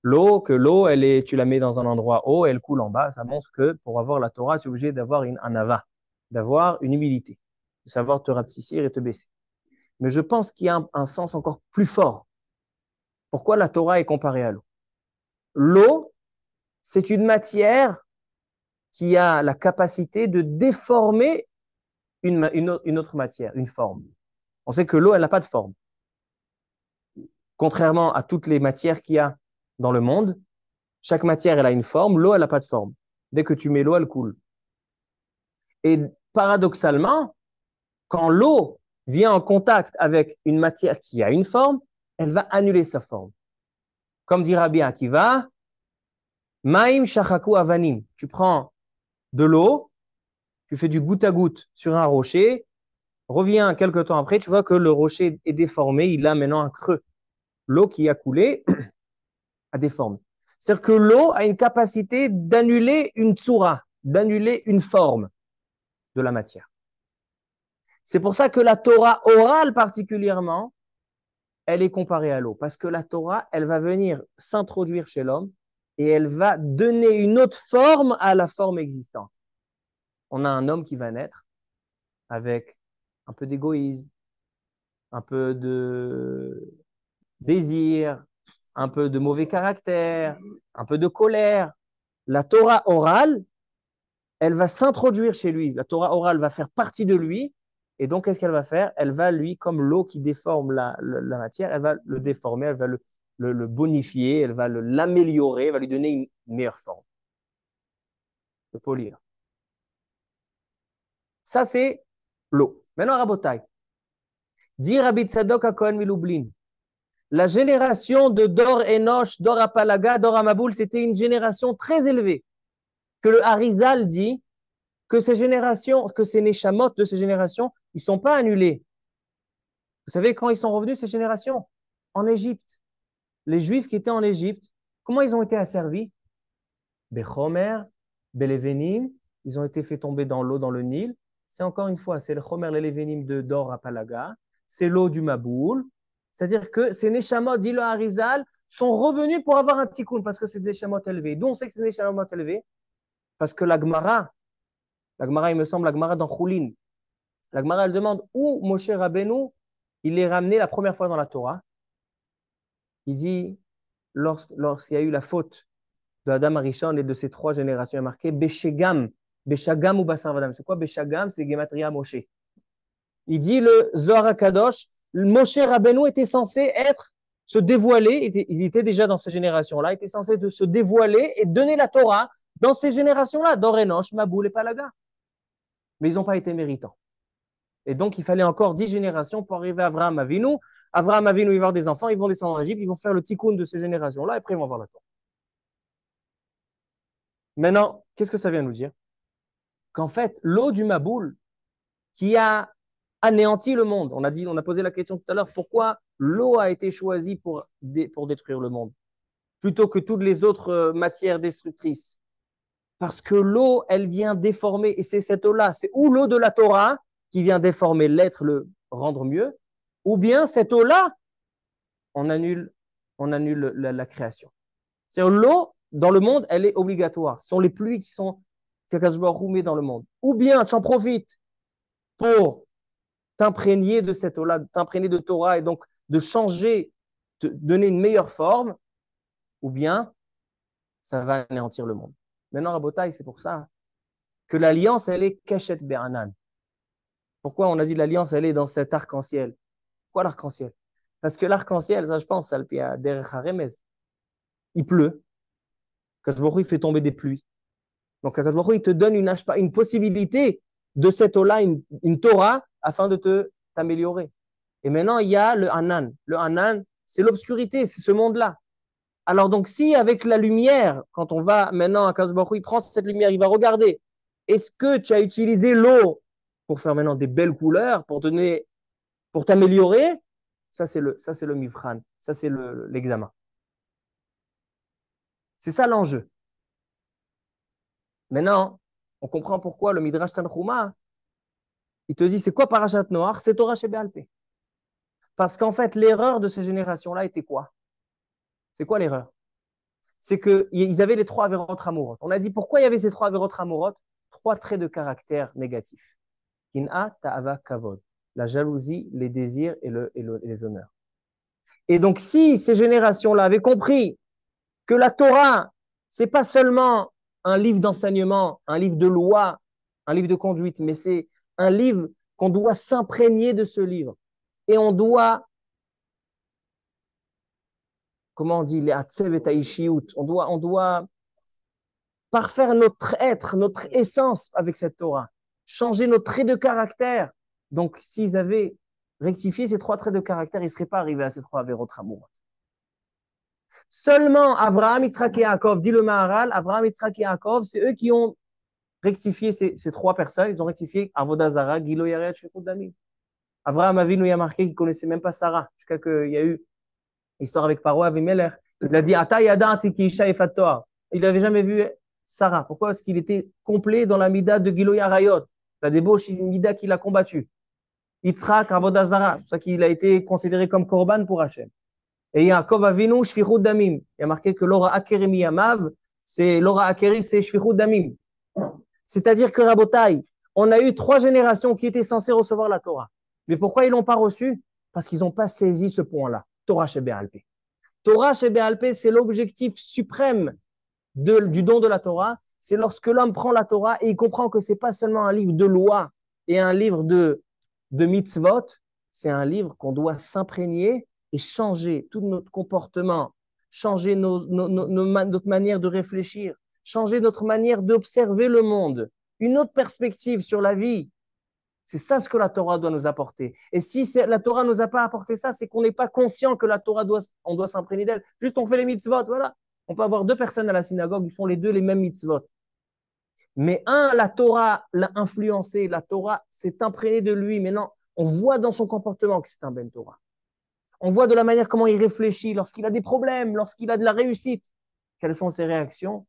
l'eau, que l'eau, tu la mets dans un endroit haut, elle coule en bas. Ça montre que pour avoir la Torah, tu es obligé d'avoir un ava, d'avoir une humilité, de savoir te rapetissir et te baisser. Mais je pense qu'il y a un sens encore plus fort. Pourquoi la Torah est comparée à l'eau? L'eau, c'est une matière qui a la capacité de déformer une autre matière, une forme. On sait que l'eau, elle n'a pas de forme. Contrairement à toutes les matières qu'il y a dans le monde, chaque matière, elle a une forme, l'eau, elle n'a pas de forme. Dès que tu mets l'eau, elle coule. Et paradoxalement, quand l'eau vient en contact avec une matière qui a une forme, elle va annuler sa forme. Comme dit Rabbi Akiva, Maim shachaku avanim. Tu prends de l'eau, tu fais du goutte à goutte sur un rocher, reviens quelques temps après, tu vois que le rocher est déformé, il a maintenant un creux. L'eau qui a coulé a déformé. C'est-à-dire que l'eau a une capacité d'annuler une tsura, d'annuler une forme de la matière. C'est pour ça que la Torah orale particulièrement, elle est comparée à l'eau. Parce que la Torah, elle va venir s'introduire chez l'homme et elle va donner une autre forme à la forme existante. On a un homme qui va naître avec un peu d'égoïsme, un peu de désir, un peu de mauvais caractère, un peu de colère. La Torah orale, elle va s'introduire chez lui. La Torah orale va faire partie de lui. Et donc, qu'est-ce qu'elle va faire? Elle va, lui, comme l'eau qui déforme la matière, elle va le déformer, elle va le bonifier, elle va l'améliorer, elle va lui donner une meilleure forme. Le polir. Ça, c'est l'eau. Maintenant, Rabotai. Dit Rabbi Tzadok HaKohen Milublin. La génération de Dor Enosh, Dor Apalaga, Dor Amaboul, c'était une génération très élevée. Que le Harizal dit que ces générations, que ces neshamot de ces générations, ils ne sont pas annulés. Vous savez quand ils sont revenus, ces générations? En Égypte. Les Juifs qui étaient en Égypte, comment ils ont été asservis? Bechomer, Belevenim, ils ont été fait tomber dans l'eau, dans le Nil. C'est encore une fois, c'est le Chomer, l'Elevenim de Dor Apalaga, c'est l'eau du Maboul. C'est-à-dire que ces neshamot, dit le Harizal, sont revenus pour avoir un tikkun parce que c'est des neshamot élevés. D'où on sait que c'est des neshamot élevés? Parce que la Gemara, il me semble, la Gemara dans Choulin, la Gemara, elle demande où Moshe Rabbeinu, il est ramené la première fois dans la Torah. Il dit, lorsqu'il y a eu la faute de Adam Arishon et de ses trois générations, il y a marqué Beshagam ou Basar Vadam. C'est quoi Beshagam? C'est Gematria Moshe. Il dit le Zohar HaKadosh, Moshe Rabbeinu était censé se dévoiler, il était déjà dans ces générations-là, il était censé se dévoiler et donner la Torah dans ces générations-là, Dorenosh, Maboul et Palaga. Mais ils n'ont pas été méritants. Et donc, il fallait encore 10 générations pour arriver à Avraham Avinu. Avraham Avinu, il va avoir des enfants, ils vont descendre en Égypte, ils vont faire le tikkun de ces générations-là, et après ils vont avoir la Torah. Maintenant, qu'est-ce que ça vient nous dire? Qu'en fait, l'eau du Maboul, qui a anéanti le monde, on a posé la question tout à l'heure, pourquoi l'eau a été choisie pour détruire le monde, plutôt que toutes les autres matières destructrices? Parce que l'eau, elle vient déformer, et c'est cette eau-là, c'est ou l'eau de la Torah qui vient déformer l'être, le rendre mieux, ou bien cette eau-là, on annule, la création. C'est-à-dire l'eau, dans le monde, elle est obligatoire. Ce sont les pluies qui sont met dans le monde. Ou bien tu en profites pour t'imprégner de cette eau-là, t'imprégner de Torah et donc de changer, de donner une meilleure forme, ou bien ça va anéantir le monde. Maintenant, Rabotai, c'est pour ça que l'alliance, elle est Keshet Be'anan. Pourquoi on a dit l'alliance, elle est dans cet arc-en-ciel? Pourquoi l'arc-en-ciel? Parce que l'arc-en-ciel, ça je pense, il pleut. Kadosh Baruch Hu, il fait tomber des pluies. Donc Kadosh Baruch Hu, il te donne une possibilité de cette eau-là, une Torah, afin de t'améliorer. Et maintenant, il y a le Hanan. Le Hanan, c'est l'obscurité, c'est ce monde-là. Alors donc, si avec la lumière, quand on va maintenant à Kadosh Baruch Hu, il prend cette lumière, il va regarder, est-ce que tu as utilisé l'eau pour faire maintenant des belles couleurs, pour t'améliorer? Ça, c'est le mivran. Ça, c'est l'examen. C'est ça l'enjeu. Maintenant, on comprend pourquoi le Midrash Tanchuma, il te dit, c'est quoi Parashat Noach? C'est Torah Sheba'al Peh. Parce qu'en fait, l'erreur de ces générations-là était quoi? C'est quoi l'erreur? C'est qu'ils avaient les trois Averot Hamorot. On a dit, pourquoi il y avait ces trois Averot Hamorot? Trois traits de caractère négatifs. Kin'a, Ta'ava, Kavod. La jalousie, les désirs et les honneurs. Et donc, si ces générations-là avaient compris que la Torah, c'est pas seulement un livre d'enseignement, un livre de loi, un livre de conduite, mais c'est un livre qu'on doit s'imprégner de ce livre. Et on doit, comment on dit, on doit parfaire notre être, notre essence avec cette Torah, changer nos traits de caractère. Donc, s'ils avaient rectifié ces trois traits de caractère, ils ne seraient pas arrivés à ces trois Averot Hamorot. Seulement Avraham, Yitzhak et Yaakov, dit le Maharal, Avraham, Yitzhak et Yaakov, c'est eux qui ont rectifié ces trois personnes. Ils ont rectifié Avodah Zara, Gilo Yaret, Shfichut Damim. Avraham Avinu, il y a marqué qu'il ne connaissait même pas Sarah, jusqu'à qu'il y a eu histoire avec Paro Avimelech. Il a dit Ata Yadati ki Isha Efat Toar. Il n'avait jamais vu Sarah. Pourquoi? Parce qu'il était complet dans la mida de Gilo Yarayot, la débauche, une mida qu'il a combattue. Yitzhak, Avodah Zara, c'est pour ça qu'il a été considéré comme Korban pour Hachem. Et Yaakov Avinu, Shfichut Damim. Il y a marqué que Lora Akeri Miyamav, c'est Lora Akeri, c'est Shfichut Damim. C'est-à-dire que Rabotai, on a eu trois générations qui étaient censées recevoir la Torah. Mais pourquoi ils ne l'ont pas reçue? Parce qu'ils n'ont pas saisi ce point-là. Torah Sheba'al Peh. Torah Sheba'al Peh, c'est l'objectif suprême du don de la Torah. C'est lorsque l'homme prend la Torah et il comprend que ce n'est pas seulement un livre de loi et un livre de mitzvot, c'est un livre qu'on doit s'imprégner et changer tout notre comportement, changer notre manière de réfléchir, changer notre manière d'observer le monde, une autre perspective sur la vie. C'est ça ce que la Torah doit nous apporter. Et si la Torah ne nous a pas apporté ça, c'est qu'on n'est pas conscient que la Torah on doit s'imprégner d'elle. Juste on fait les mitzvot, voilà. On peut avoir deux personnes à la synagogue, ils font les deux les mêmes mitzvot. Mais la Torah l'a influencé, la Torah s'est imprégnée de lui. Maintenant, on voit dans son comportement que c'est un Ben Torah. On voit de la manière comment il réfléchit, lorsqu'il a des problèmes, lorsqu'il a de la réussite. Quelles sont ses réactions?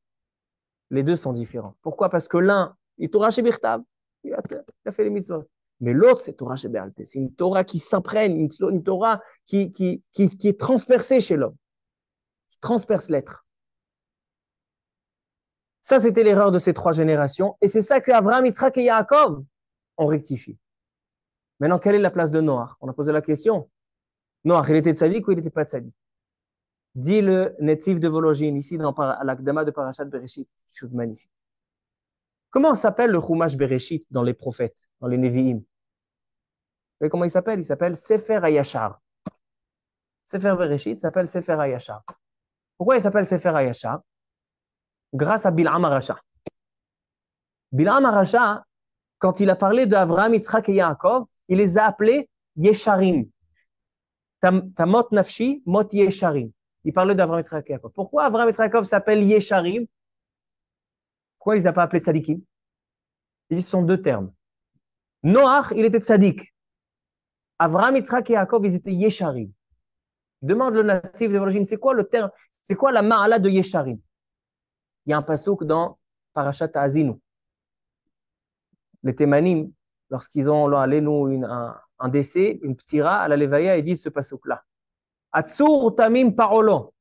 Les deux sont différents. Pourquoi? Parce que l'un, il est Torah Shebirtav, il a fait les mitzvot. Mais l'autre, c'est Torah Sheba'al Peh. C'est une Torah qui s'imprègne, une Torah qui est transpercée chez l'homme, qui transperce l'être. Ça, c'était l'erreur de ces trois générations. Et c'est ça que Avraham, Yitzhak et Yaakov ont rectifié. Maintenant, quelle est la place de Noach? On a posé la question. Noach, il était tzaddik ou il n'était pas tzaddik? Dit le Netziv de Vologine, ici dans l'Akdama de Parashat Bereshit, quelque chose de magnifique. Comment s'appelle le Chumash Bereshit dans les prophètes, dans les Nevi'im? Vous savez comment il s'appelle? Il s'appelle Sefer HaYashar. Sefer Bereshit s'appelle Sefer HaYashar. Pourquoi il s'appelle Sefer HaYashar? Grâce à Bil'am HaRasha. Bil'am HaRasha, quand il a parlé d'Avraham, Yitzhak et Yaakov, il les a appelés Yesharim. Tamot nafshi, mot yesharim. Il parlait d'Avraham Yitzhak et Yaakov. Pourquoi Avraham et Yaakov s'appellent yesharim? Pourquoi ils n'ont pas appelé tzadikim? Ils disent ce sont deux termes. Noach, il était tzadik. Avraham, Yitzhak et Yaakov, ils étaient yesharim. Demande le natif de l'origine, c'est quoi le terme, c'est quoi la ma'ala de yesharim? Il y a un passouk dans Parashat Azinu. Les Témanim, lorsqu'ils ont un décès, une ptira à la Levaya, ils disent ce passouk-là. Atzur tamim parolo,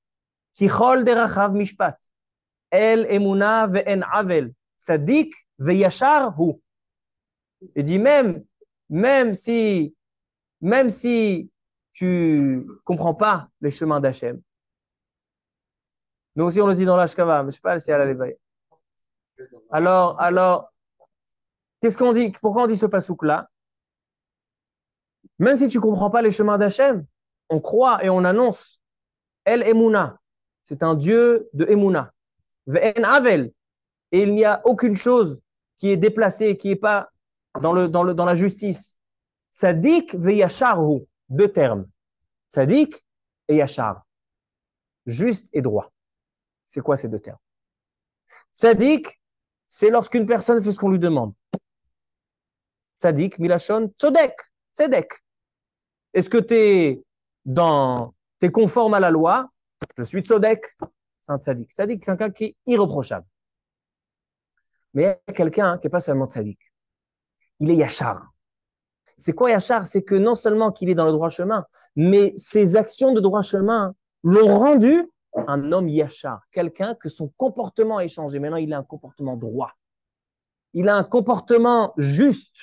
kichol derachav mishpat, el emuna ve'en avel, tzadik ve'yashar hu. Il dit même si tu comprends pas les chemins d'Hachem. Nous aussi on le dit dans l'Ashkava, mais je sais pas si c'est à la Levaya. Alors, qu'est-ce qu'on dit? Pourquoi on dit ce passouk-là? Même si tu ne comprends pas les chemins d'Hachem, on croit et on annonce El Emouna. C'est un Dieu de Emouna. Ve'en Avel. Et il n'y a aucune chose qui est déplacée, qui n'est pas dans la justice. Tzadik ve'yachar hu. Deux termes. Tzadik et yachar. Juste et droit. C'est quoi ces deux termes? Tzadik, c'est lorsqu'une personne fait ce qu'on lui demande. Tzadik, milachon, tzodek, tzedek. Est-ce que tu es conforme à la loi? Je suis tzodek, c'est un tzadik. Tzadik, c'est un cas qui est irréprochable. Mais il y a quelqu'un qui n'est pas seulement tzadik. Il est yachar. C'est quoi yachar? C'est que non seulement qu'il est dans le droit chemin, mais ses actions de droit chemin l'ont rendu un homme yachar. Quelqu'un que son comportement a changé. Maintenant, il a un comportement droit. Il a un comportement juste.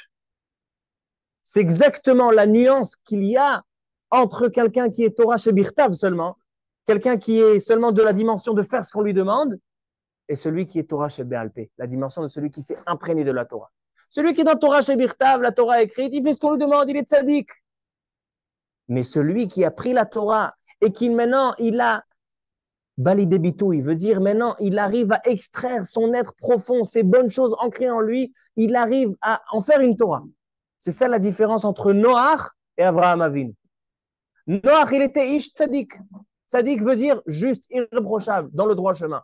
C'est exactement la nuance qu'il y a entre quelqu'un qui est Torah chez Birtav seulement, quelqu'un qui est seulement de la dimension de faire ce qu'on lui demande, et celui qui est Torah chez Béalpé, la dimension de celui qui s'est imprégné de la Torah. Celui qui est dans Torah chez Birtav, la Torah écrite, il fait ce qu'on lui demande, il est tzaddik. Mais celui qui a pris la Torah et qui maintenant, il a balidé bitou, il veut dire maintenant, il arrive à extraire son être profond, ces bonnes choses ancrées en lui, il arrive à en faire une Torah. C'est ça la différence entre Noach et Avraham Avinu. Noach, il était ish tzadik. Tzadik veut dire juste, irréprochable, dans le droit chemin.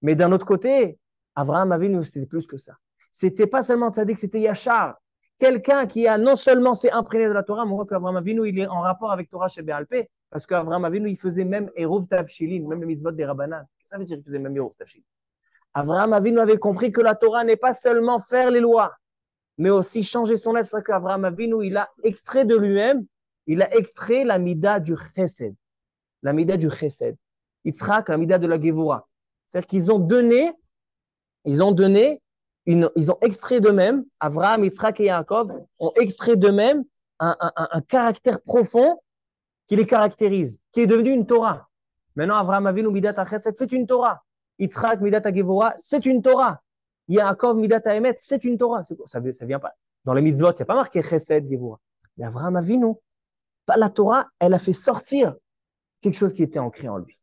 Mais d'un autre côté, Avraham Avinu, c'était plus que ça. C'était pas seulement tzadik, c'était yachar. Quelqu'un qui a non seulement s'est imprégné de la Torah, mais on voit qu'Avraham Avinu, il est en rapport avec Torah chez Béalpé, parce qu'Avraham Avinu, il faisait même Eruv Tavshilin, même les mitzvot des Rabbanan. Ça veut dire qu'il faisait même Eruv Tavshilin. Avraham Avinu avait compris que la Torah n'est pas seulement faire les lois, mais aussi changer son être. C'est vrai qu'Avraham Avinu, il a extrait de lui-même, il a extrait la mida du chesed. La mida du chesed. Yitzhak, la mida de la Gevura. C'est-à-dire qu'ils ont donné, ils ont extrait d'eux-mêmes, Avraham, Yitzhak et Yaakov ont extrait d'eux-mêmes un caractère profond qui les caractérise, qui est devenu une Torah. Maintenant, Avraham Avinu, midat ha-chesed, c'est une Torah. Yitzhak, midat ha-Gevura, c'est une Torah. Yaakov, midat ha-emet, c'est une Torah. Ça vient pas. Dans les mitzvot, il n'y a pas marqué chesed, Gevura. Mais Avraham Avinu, la Torah, elle a fait sortir quelque chose qui était ancré en lui.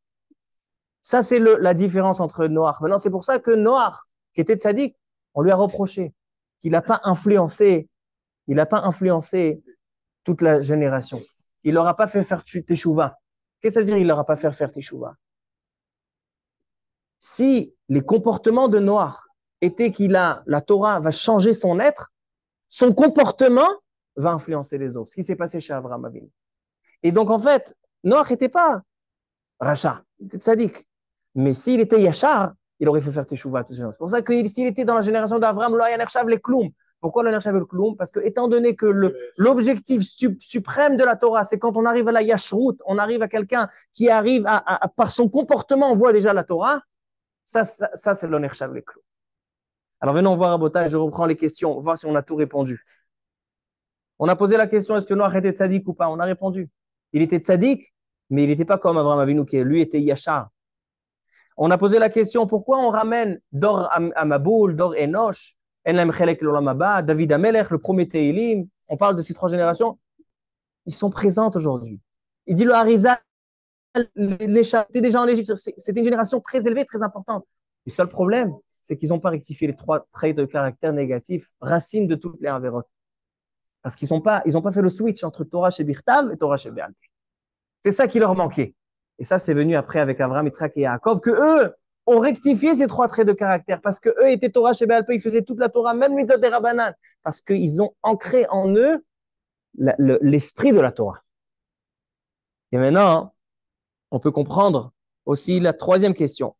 Ça, c'est la différence entre Noach. Maintenant, c'est pour ça que Noach, qui était tzaddik, on lui a reproché qu'il n'a pas influencé toute la génération. Il leur a pas fait faire teshuva. Qu'est-ce que ça veut dire il leur a pas fait faire teshuva? Si les comportements de Noach étaient la Torah va changer son être, son comportement va influencer les autres. Ce qui s'est passé chez Avraham Avinu. Et donc, en fait, Noach n'était pas Racha, il était tzaddik. Mais s'il était Yachar, il aurait fait faire teshuva. C'est pour ça que s'il était dans la génération d'Avraham, lo haya nershav le kloum. Pourquoi le nershav le kloum? Parce que, étant donné que l'objectif suprême de la Torah, c'est quand on arrive à la yashrut, on arrive à quelqu'un qui arrive par son comportement, on voit déjà la Torah, ça c'est le nershav le kloum. Alors, venons voir Rabotai, je reprends les questions, voir si on a tout répondu. On a posé la question, est-ce que Noach était tzaddik ou pas? On a répondu. Il était tzaddik, mais il n'était pas comme Avraham Avinu, qui lui était Yachar. On a posé la question, pourquoi on ramène Dor Amaboul, Dor Enosh, Enlem Chelek l'Olam Haba, David Amelech, le premier Tehilim, on parle de ces trois générations, ils sont présentes aujourd'hui. Il dit le Harizal, c'était déjà en Égypte, c'était une génération très élevée, très importante. Le seul problème, c'est qu'ils n'ont pas rectifié les trois traits de caractère négatifs, racines de toutes les avérotes. Parce qu'ils n'ont pas fait le switch entre Torah chez Birtav et Torah chez Béalpé. C'est ça qui leur manquait. Et ça, c'est venu après avec Abraham, Yitzhak et Yaakov, que eux ont rectifié ces trois traits de caractère, parce que eux étaient Torah chez Baal Pé, ils faisaient toute la Torah, même Mitzvot et Rabbanan, parce qu'ils ont ancré en eux l'esprit de la Torah. Et maintenant, on peut comprendre aussi la troisième question.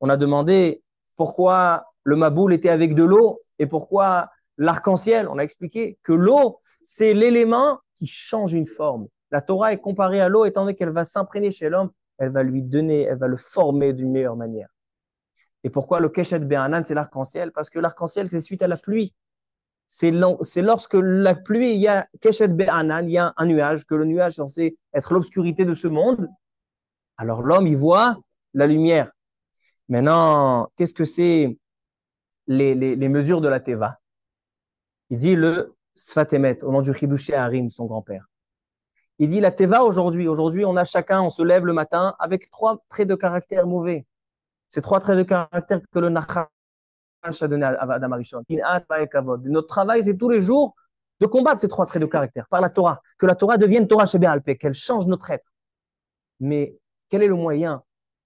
On a demandé pourquoi le Maboul était avec de l'eau et pourquoi l'arc-en-ciel. On a expliqué que l'eau, c'est l'élément qui change une forme. La Torah est comparée à l'eau étant donné qu'elle va s'imprégner chez l'homme, elle va lui donner, elle va le former d'une meilleure manière. Et pourquoi le Keshet Be'anan, c'est l'arc-en-ciel? Parce que l'arc-en-ciel, c'est suite à la pluie. C'est lorsque la pluie, il y a Keshet Be'anan, il y a un nuage, que le nuage est censé être l'obscurité de ce monde. Alors l'homme, il voit la lumière. Maintenant, qu'est-ce que c'est les mesures de la Teva? Il dit le Sfat Emet, au nom du Chidushé Harim, son grand-père. Il dit la Teva aujourd'hui, on a chacun, on se lève le matin avec trois traits de caractère mauvais. Ces trois traits de caractère que le Nachash a donné à Adam Arishon. Notre travail, c'est tous les jours de combattre ces trois traits de caractère par la Torah. Que la Torah devienne Torah chez Béalpé, qu'elle change notre être. Mais quel est le moyen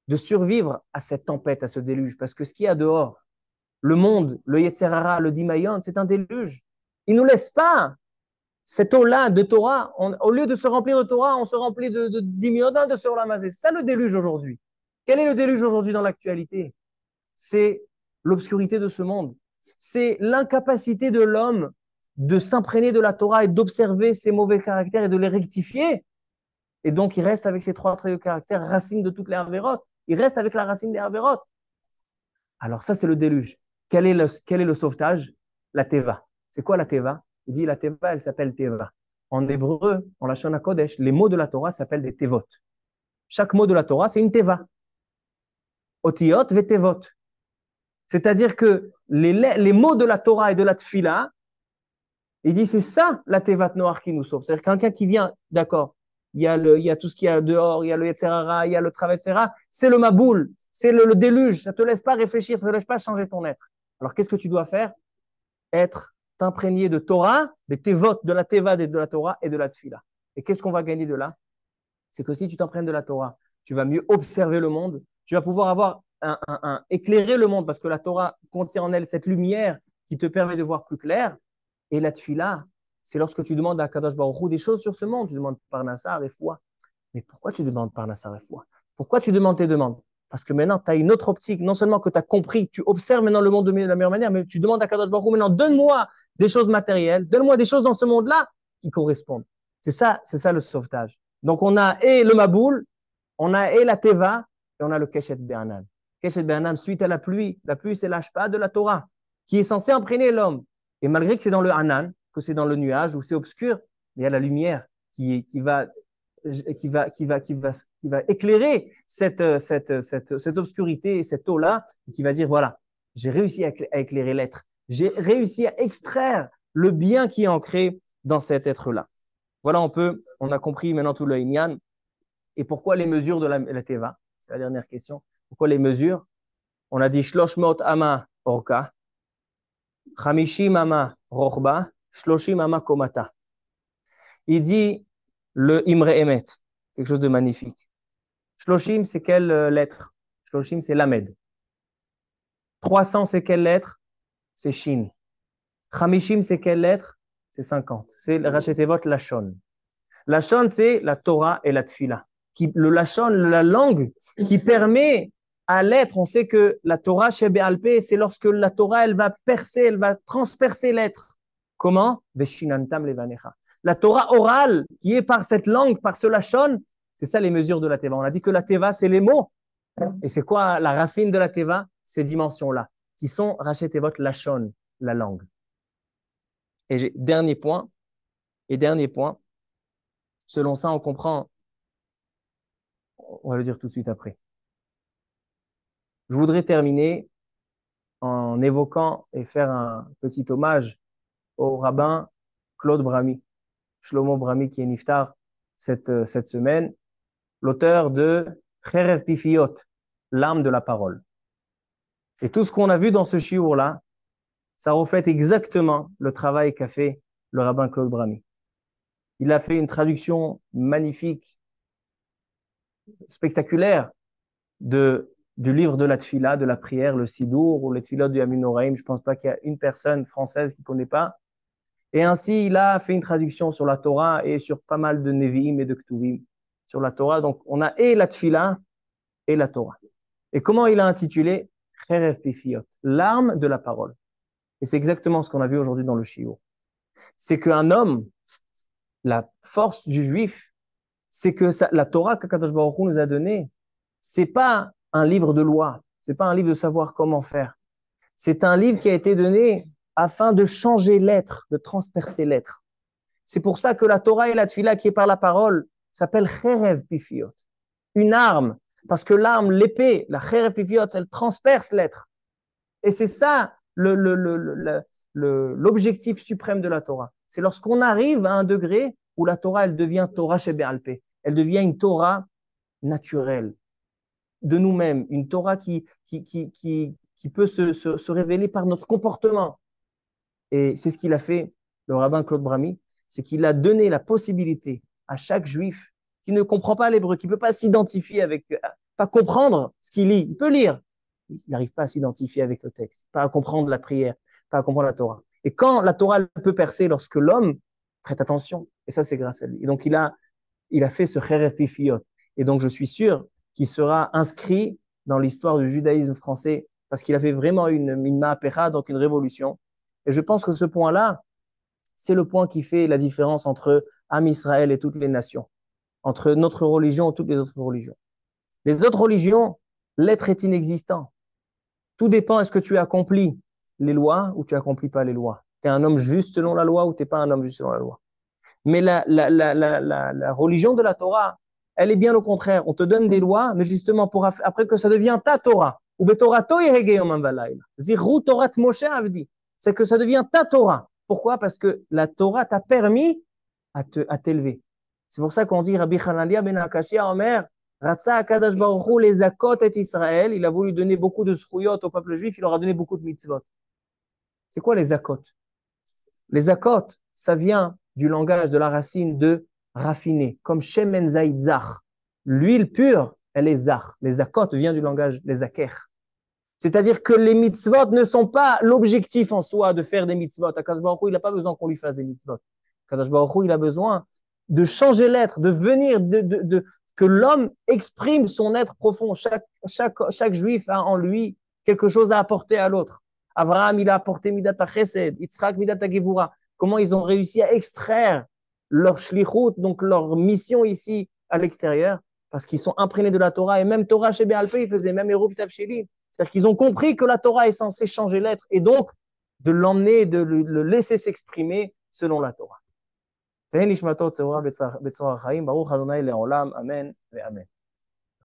de survivre à cette tempête, à ce déluge? Parce que ce qu'il y a dehors, le monde, le Yetzer Hara, le Dimayon, c'est un déluge. Il ne nous laisse pas cette eau-là de Torah. Au lieu de se remplir de Torah, on se remplit de Dimion, de Surlamazé. C'est ça le déluge aujourd'hui. Quel est le déluge aujourd'hui dans l'actualité? C'est l'obscurité de ce monde. C'est l'incapacité de l'homme de s'imprégner de la Torah et d'observer ses mauvais caractères et de les rectifier. Et donc, il reste avec ces trois traits de caractère, racine de toutes les Havérotes. Il reste avec la racine des Havérotes. Alors ça, c'est le déluge. Quel est le sauvetage? La Teva. C'est quoi la Teva? Il dit la Teva, elle s'appelle Teva. En hébreu, en Lashon HaKodesh, les mots de la Torah s'appellent des Tevot. Chaque mot de la Torah, c'est une Teva. Otiot ve Tevot. C'est-à-dire que les mots de la Torah et de la Tfila, il dit c'est ça la Tevat Noach qui nous sauve. C'est-à-dire quelqu'un qui vient, d'accord, il y a tout ce qu'il y a dehors, il y a le Yetzer Hara, il y a le travail, etc. C'est le Maboul, c'est le déluge. Ça ne te laisse pas réfléchir, ça ne te laisse pas changer ton être. Alors qu'est-ce que tu dois faire? T'imprégner de Torah, des Tevot, de la Teva, de la Torah et de la Tfila. Et qu'est-ce qu'on va gagner de là? C'est que si tu t'imprègnes de la Torah, tu vas mieux observer le monde, tu vas pouvoir avoir éclairer le monde parce que la Torah contient en elle cette lumière qui te permet de voir plus clair. Et la tfila, c'est lorsque tu demandes à Kadosh Baruch Hu des choses sur ce monde, tu demandes Parnassar et foi. Mais pourquoi tu demandes Parnassar et foi? Pourquoi tu demandes tes demandes? Parce que maintenant, tu as une autre optique. Non seulement que tu as compris, tu observes maintenant le monde de la meilleure manière, mais tu demandes à Kadosh Baruch Hu, maintenant, donne-moi des choses matérielles, donne-moi des choses dans ce monde-là qui correspondent. C'est ça le sauvetage. Donc, on a et le Maboul, on a et la Teva, et on a le Keshet Be'anan. Keshet Be'anan, suite à la pluie, c'est l'ashpa de la Torah, qui est censé imprégner l'homme. Et malgré que c'est dans le Hanan, que c'est dans le nuage, où c'est obscur, il y a la lumière qui va éclairer cette obscurité et cette eau-là, qui va dire, voilà, j'ai réussi à éclairer l'être. J'ai réussi à extraire le bien qui est ancré dans cet être-là. Voilà, on a compris maintenant tout le Inyan. Et pourquoi les mesures de la Teva? C'est la dernière question. Pourquoi les mesures? On a dit Shloshmot Ama Orka, Chamishim Ama Rochba, Shloshim Ama Komata. Il dit le Imre Emet, quelque chose de magnifique. Shloshim, c'est quelle lettre? Shloshim, c'est Lamed. 300, c'est quelle lettre? C'est Shin. Chamishim, c'est quelle lettre? C'est 50. C'est Rachetevot Lashon. Lashon, c'est la Torah et la Tfila. Le Lashon, la langue qui permet à l'être, on sait que la Torah chez Béalpé, c'est lorsque la Torah, elle va percer, elle va transpercer l'être. Comment? Veshinantam levanecha. La Torah orale, qui est par cette langue, par ce Lashon, c'est ça les mesures de la Teva. On a dit que la Teva, c'est les mots. Et c'est quoi la racine de la Teva? Ces dimensions-là, qui sont Rachetevot Lashon, la langue. Et dernier point, selon ça, on comprend, on va le dire tout de suite après. Je voudrais terminer en évoquant et faire un petit hommage au rabbin Claude Brami, Shlomo Brami qui est niftar cette semaine, l'auteur de Cherev Pifiot, l'âme de la parole. Et tout ce qu'on a vu dans ce shiur-là, ça reflète exactement le travail qu'a fait le rabbin Claude Brami. Il a fait une traduction magnifique spectaculaire du livre de la Tfila, de la prière, le Sidour ou les Tfilot du Yamin Noraim. Je ne pense pas qu'il y a une personne française qui ne connaît pas. Et ainsi, il a fait une traduction sur la Torah et sur pas mal de Nevi'im et de Ktuvim sur la Torah. Donc, on a et la Tfila et la Torah. Et comment il a intitulé Cherev Pifiot, l'arme de la parole. Et c'est exactement ce qu'on a vu aujourd'hui dans le Shiur. C'est qu'un homme, la force du juif, c'est que la Torah qu'Akadosh Baruch Hu nous a donnée, c'est pas un livre de loi, c'est pas un livre de savoir comment faire. C'est un livre qui a été donné afin de changer l'être, de transpercer l'être. C'est pour ça que la Torah et la Tfila qui est par la parole s'appelle Cherev Pifiot, une arme, parce que l'arme, l'épée, la Cherev Pifiot, elle transperce l'être. Et c'est ça l'objectif suprême de la Torah. C'est lorsqu'on arrive à un degré où la Torah, elle devient Torah Shebe'alpeh. Elle devient une Torah naturelle, de nous-mêmes, une Torah qui peut se révéler par notre comportement. Et c'est ce qu'il a fait, le rabbin Claude Brami, c'est qu'il a donné la possibilité à chaque juif qui ne comprend pas l'hébreu, qui ne peut pas s'identifier avec, pas comprendre ce qu'il lit. Il peut lire, il n'arrive pas à s'identifier avec le texte, pas à comprendre la prière, pas à comprendre la Torah. Et quand la Torah peut percer, lorsque l'homme prête attention, et ça c'est grâce à lui. Et donc il a fait ce Cherev Pifiot. Et donc je suis sûr qu'il sera inscrit dans l'histoire du judaïsme français parce qu'il a fait vraiment une ma'apera, donc une révolution. Et je pense que ce point-là, c'est le point qui fait la différence entre Am Israël et toutes les nations, entre notre religion et toutes les autres religions. Les autres religions, l'être est inexistant. Tout dépend, est-ce que tu accomplis les lois ou tu accomplis pas les lois. Tu es un homme juste selon la loi ou tu n'es pas un homme juste selon la loi. Mais la religion de la Torah, elle est bien au contraire. On te donne des lois, mais justement, après que ça devient ta Torah. C'est que ça devient ta Torah. Pourquoi? Parce que la Torah t'a permis à t'élever. C'est pour ça qu'on dit, Rabbi Hanania ben Akashia Omer, Ratsa Akadash Baruch Hu les Zakot et Israël, il a voulu donner beaucoup de zchuyot au peuple juif, il leur a donné beaucoup de mitzvot. C'est quoi les Zakot? Les Zakot, ça vient du langage de la racine de raffiner, comme Shemen Zaïd Zach. L'huile pure, elle est Zach. Les Zakot vient du langage des Aker. C'est-à-dire que les mitzvot ne sont pas l'objectif en soi de faire des mitzvot. Akadosh Baruch Hu, il n'a pas besoin qu'on lui fasse des mitzvot. Akadosh Baruch Hu, il a besoin de changer l'être, de venir, que l'homme exprime son être profond. Chaque juif a en lui quelque chose à apporter à l'autre. Abraham, il a apporté Midat HaChesed, Yitzhak, Midat HaGevura. Comment ils ont réussi à extraire leur shlichut, donc leur mission ici à l'extérieur, parce qu'ils sont imprégnés de la Torah, et même Torah chez Béalpé, ils faisaient même Eruv Tavshili. C'est-à-dire qu'ils ont compris que la Torah est censée changer l'être, et donc de l'emmener, de le laisser s'exprimer selon la Torah. Baruch Adonai le'olam, amen, amen.